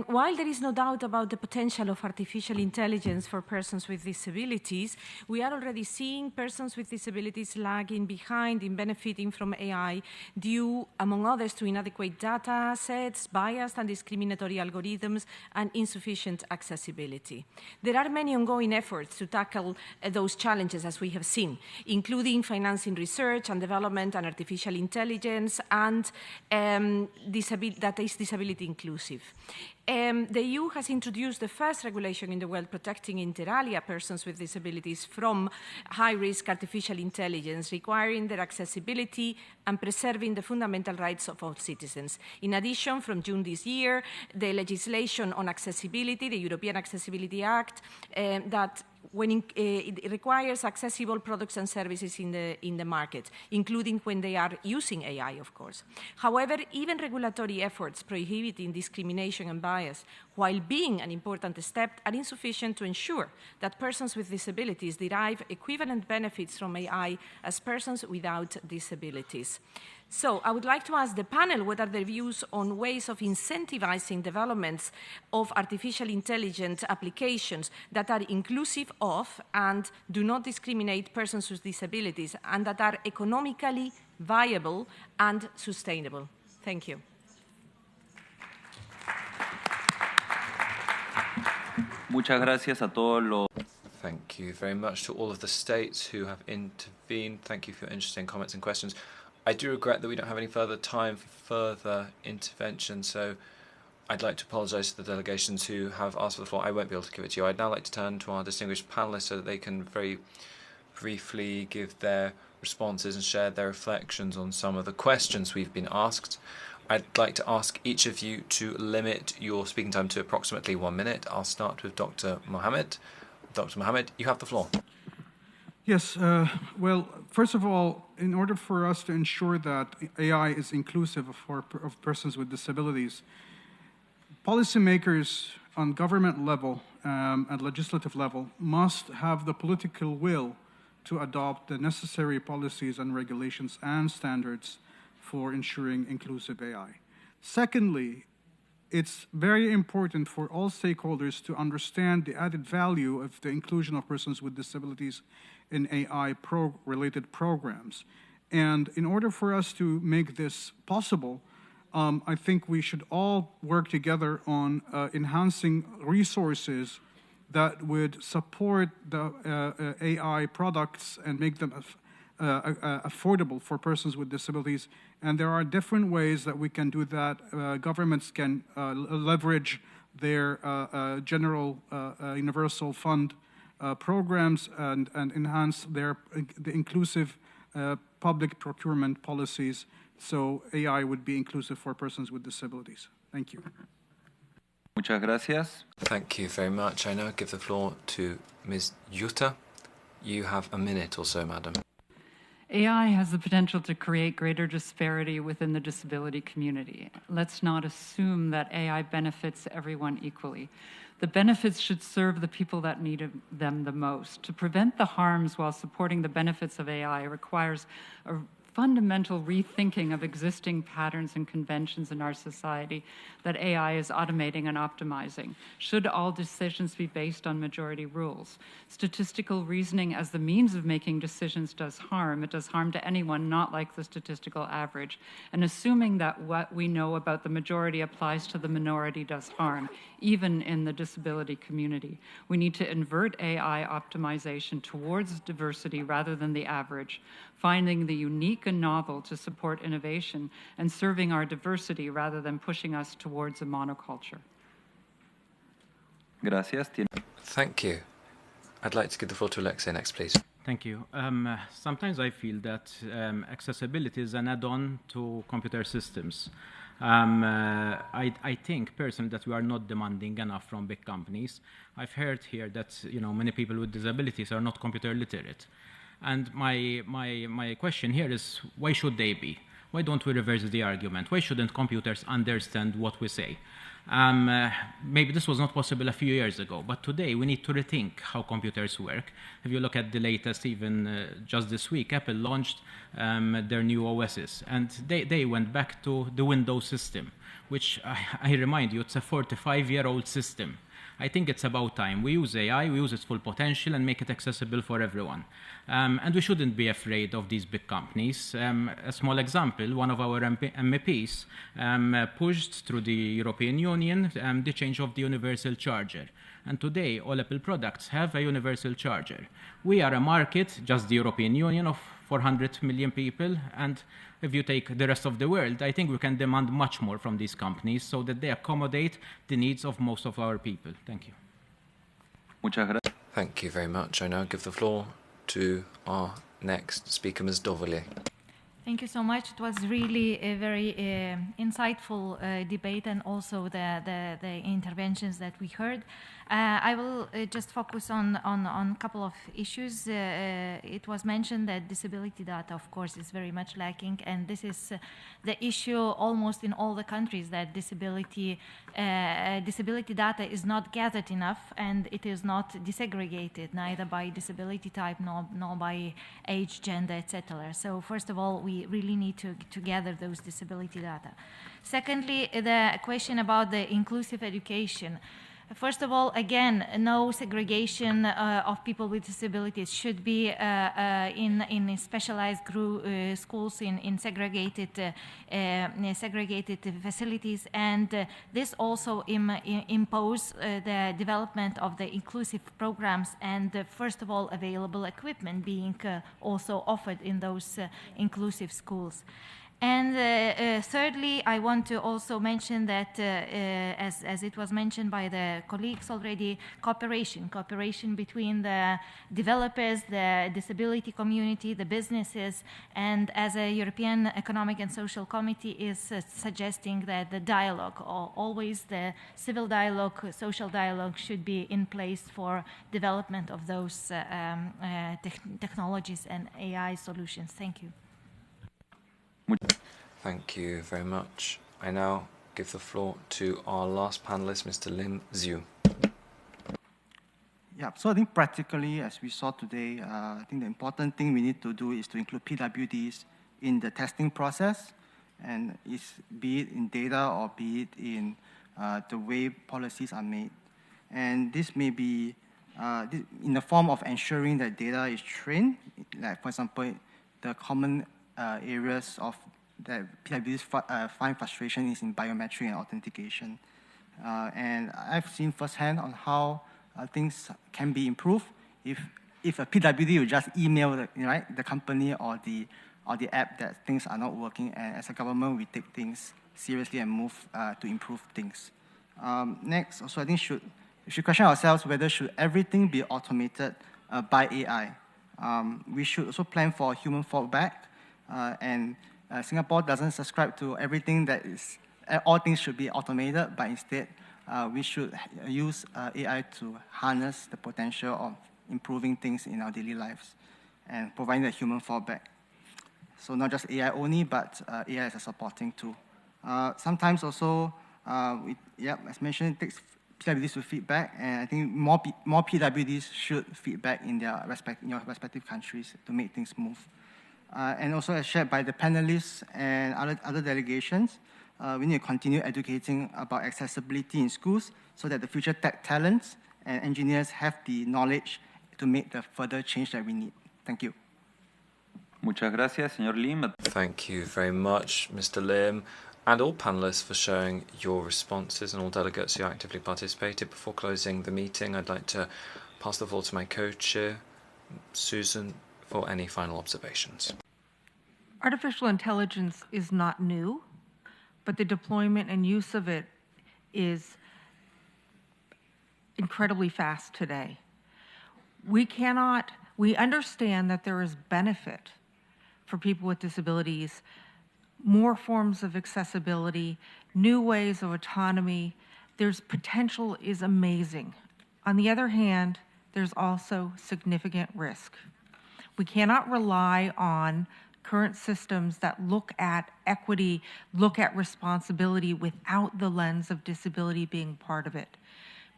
While there is no doubt about the potential of artificial intelligence for persons with disabilities, we are already seeing persons with disabilities lagging behind in benefiting from AI due, among others, to inadequate data sets, biased and discriminatory algorithms, and insufficient accessibility. There are many ongoing efforts to tackle those challenges, as we have seen, including financing research and development and artificial intelligence and that is disability inclusive. The EU has introduced the first regulation in the world protecting inter alia persons with disabilities from high-risk artificial intelligence, requiring their accessibility and preserving the fundamental rights of all citizens. In addition, from June this year, the legislation on accessibility, the European Accessibility Act, it requires accessible products and services in the market, including when they are using AI, of course. However, even regulatory efforts prohibiting discrimination and bias, while being an important step, are insufficient to ensure that persons with disabilities derive equivalent benefits from AI as persons without disabilities. So I would like to ask the panel what are their views on ways of incentivizing developments of artificial intelligence applications that are inclusive of and do not discriminate persons with disabilities and that are economically viable and sustainable. Thank you. Muchas gracias a todos los... Thank you very much to all of the states who have intervened. Thank you for your interesting comments and questions. I do regret that we don't have any further time for further intervention, so I'd like to apologise to the delegations who have asked for the floor. I won't be able to give it to you. I'd now like to turn to our distinguished panellists so that they can very briefly give their responses and share their reflections on some of the questions we've been asked. I'd like to ask each of you to limit your speaking time to approximately 1 minute. I'll start with Dr. Mohammed. Dr. Mohammed, you have the floor. Yes, well, first of all, in order for us to ensure that AI is inclusive of persons with disabilities, policymakers on government level and legislative level must have the political will to adopt the necessary policies and regulations and standards for ensuring inclusive AI. Secondly, it's very important for all stakeholders to understand the added value of the inclusion of persons with disabilities in AI-related programs. And in order for us to make this possible, I think we should all work together on enhancing resources that would support the AI products and make them affordable for persons with disabilities. And there are different ways that we can do that. Governments can leverage their general universal fund programs and enhance the inclusive public procurement policies so AI would be inclusive for persons with disabilities. Thank you. Muchas gracias. Thank you very much. I now give the floor to Ms. Jutta. You have a minute or so, madam. AI has the potential to create greater disparity within the disability community. Let's not assume that AI benefits everyone equally. The benefits should serve the people that need them the most. To prevent the harms while supporting the benefits of AI requires a fundamental rethinking of existing patterns and conventions in our society that AI is automating and optimizing. Should all decisions be based on majority rules? Statistical reasoning as the means of making decisions does harm. It does harm to anyone not like the statistical average. And assuming that what we know about the majority applies to the minority does harm, even in the disability community. We need to invert AI optimization towards diversity rather than the average, finding the unique and novel to support innovation, and serving our diversity rather than pushing us towards a monoculture. Gracias. Thank you. I'd like to give the floor to Alexiei next, please. Thank you. Sometimes I feel that accessibility is an add-on to computer systems. I think personally that we are not demanding enough from big companies. I've heard here that many people with disabilities are not computer literate. And my question here is, why should they be? Why don't we reverse the argument? Why shouldn't computers understand what we say? Maybe this was not possible a few years ago, but today we need to rethink how computers work. If you look at the latest, even just this week, Apple launched their new OSs, and they went back to the Windows system, which I remind you, it's a 45-year-old system. I think it's about time. We use AI, we use its full potential and make it accessible for everyone. And we shouldn't be afraid of these big companies. A small example, one of our MEPs pushed through the European Union the change of the universal charger. And today, all Apple products have a universal charger. We are a market, just the European Union, of 400 million people. And if you take the rest of the world, I think we can demand much more from these companies so that they accommodate the needs of most of our people. Thank you. Thank you very much. I now give the floor to our next speaker, Ms. Dovilė. Thank you so much. It was really a very insightful debate, and also the interventions that we heard. I will just focus on a couple of issues. It was mentioned that disability data, of course, is very much lacking, and this is the issue almost in all the countries, that disability data is not gathered enough, and it is not desegregated, neither by disability type nor by age, gender, etc. So first of all, we really need to gather those disability data. Secondly, the question about the inclusive education. First of all, again, no segregation of people with disabilities should be in specialized schools, in segregated facilities, and this also impose the development of the inclusive programs, and first of all, available equipment being also offered in those inclusive schools. And thirdly, I want to also mention that, as it was mentioned by the colleagues already, cooperation between the developers, the disability community, the businesses, and as a European Economic and Social Committee is suggesting that the dialogue, always the civil dialogue, social dialogue, should be in place for development of those technologies and AI solutions. Thank you. Thank you very much. I now give the floor to our last panelist, Mr. Lim Zhu. Yeah, so I think practically, as we saw today, I think the important thing we need to do is to include PWDs in the testing process, and be it in data or be it in the way policies are made. And this may be in the form of ensuring that data is trained, like for example, the common areas of that PWDs find frustration is in biometric and authentication. And I've seen firsthand on how things can be improved if a PWD will just email the company or the app that things are not working, and as a government we take things seriously and move to improve things. Next, also I think we should question ourselves whether should everything be automated by AI. We should also plan for human fallback, and Singapore doesn't subscribe to everything that is, all things should be automated, but instead we should use AI to harness the potential of improving things in our daily lives and providing a human fallback. So not just AI only, but AI as a supporting tool. Sometimes also, as mentioned, it takes PWDs to feedback, and I think more PWDs should feedback in their respective countries to make things move. And also, as shared by the panelists and other delegations, we need to continue educating about accessibility in schools so that the future tech talents and engineers have the knowledge to make the further change that we need. Thank you. Muchas gracias, señor Lim. Thank you very much, Mr. Lim, and all panelists for sharing your responses, and all delegates who actively participated. Before closing the meeting, I'd like to pass the floor to my co-chair, Susan, for any final observations. Artificial intelligence is not new, but the deployment and use of it is incredibly fast today. We understand that there is benefit for people with disabilities, more forms of accessibility, new ways of autonomy. There's potential is amazing. On the other hand, there's also significant risk. We cannot rely on current systems that look at equity, look at responsibility without the lens of disability being part of it.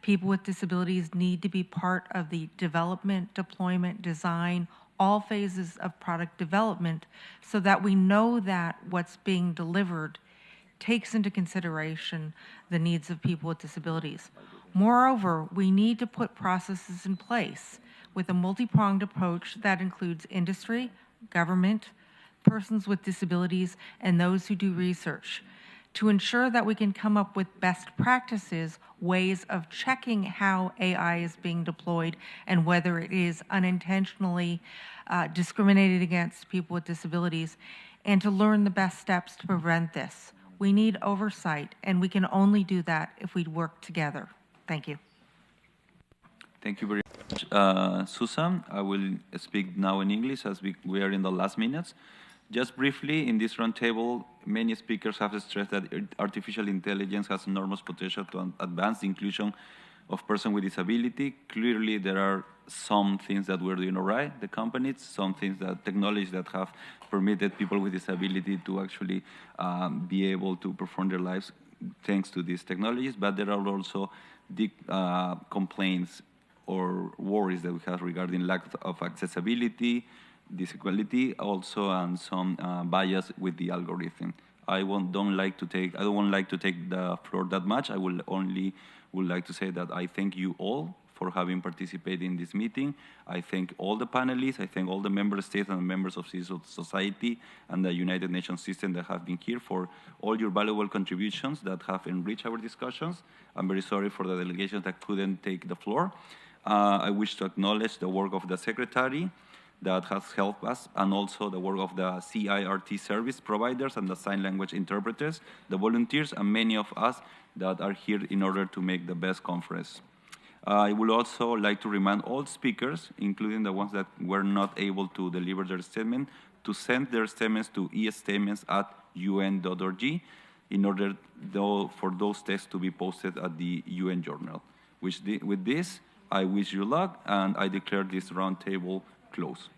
People with disabilities need to be part of the development, deployment, design, all phases of product development so that we know that what's being delivered takes into consideration the needs of people with disabilities. Moreover, we need to put processes in place with a multi-pronged approach that includes industry, government, persons with disabilities, and those who do research to ensure that we can come up with best practices, ways of checking how AI is being deployed and whether it is unintentionally discriminated against people with disabilities, and to learn the best steps to prevent this. We need oversight, and we can only do that if we work together. Thank you. Thank you very much, Susan. I will speak now in English as we are in the last minutes. Just briefly, in this roundtable, many speakers have stressed that artificial intelligence has enormous potential to advance the inclusion of persons with disability. Clearly, there are some things that we're doing all right, the companies, some things that technologies that have permitted people with disability to actually be able to perform their lives thanks to these technologies, but there are also the complaints or worries that we have regarding lack of accessibility, disequality, also, and some bias with the algorithm. I don't like to take the floor that much. I would like to say that I thank you all for having participated in this meeting. I thank all the panelists. I thank all the member states and members of civil society and the United Nations system that have been here for all your valuable contributions that have enriched our discussions. I'm very sorry for the delegations that couldn't take the floor. I wish to acknowledge the work of the Secretary that has helped us, and also the work of the CIRT service providers and the sign language interpreters, the volunteers, and many of us that are here in order to make the best conference. I would also like to remind all speakers, including the ones that were not able to deliver their statement, to send their statements to e-statements@un.org in order for those texts to be posted at the UN Journal. With this, I wish you luck, and I declare this roundtable closed.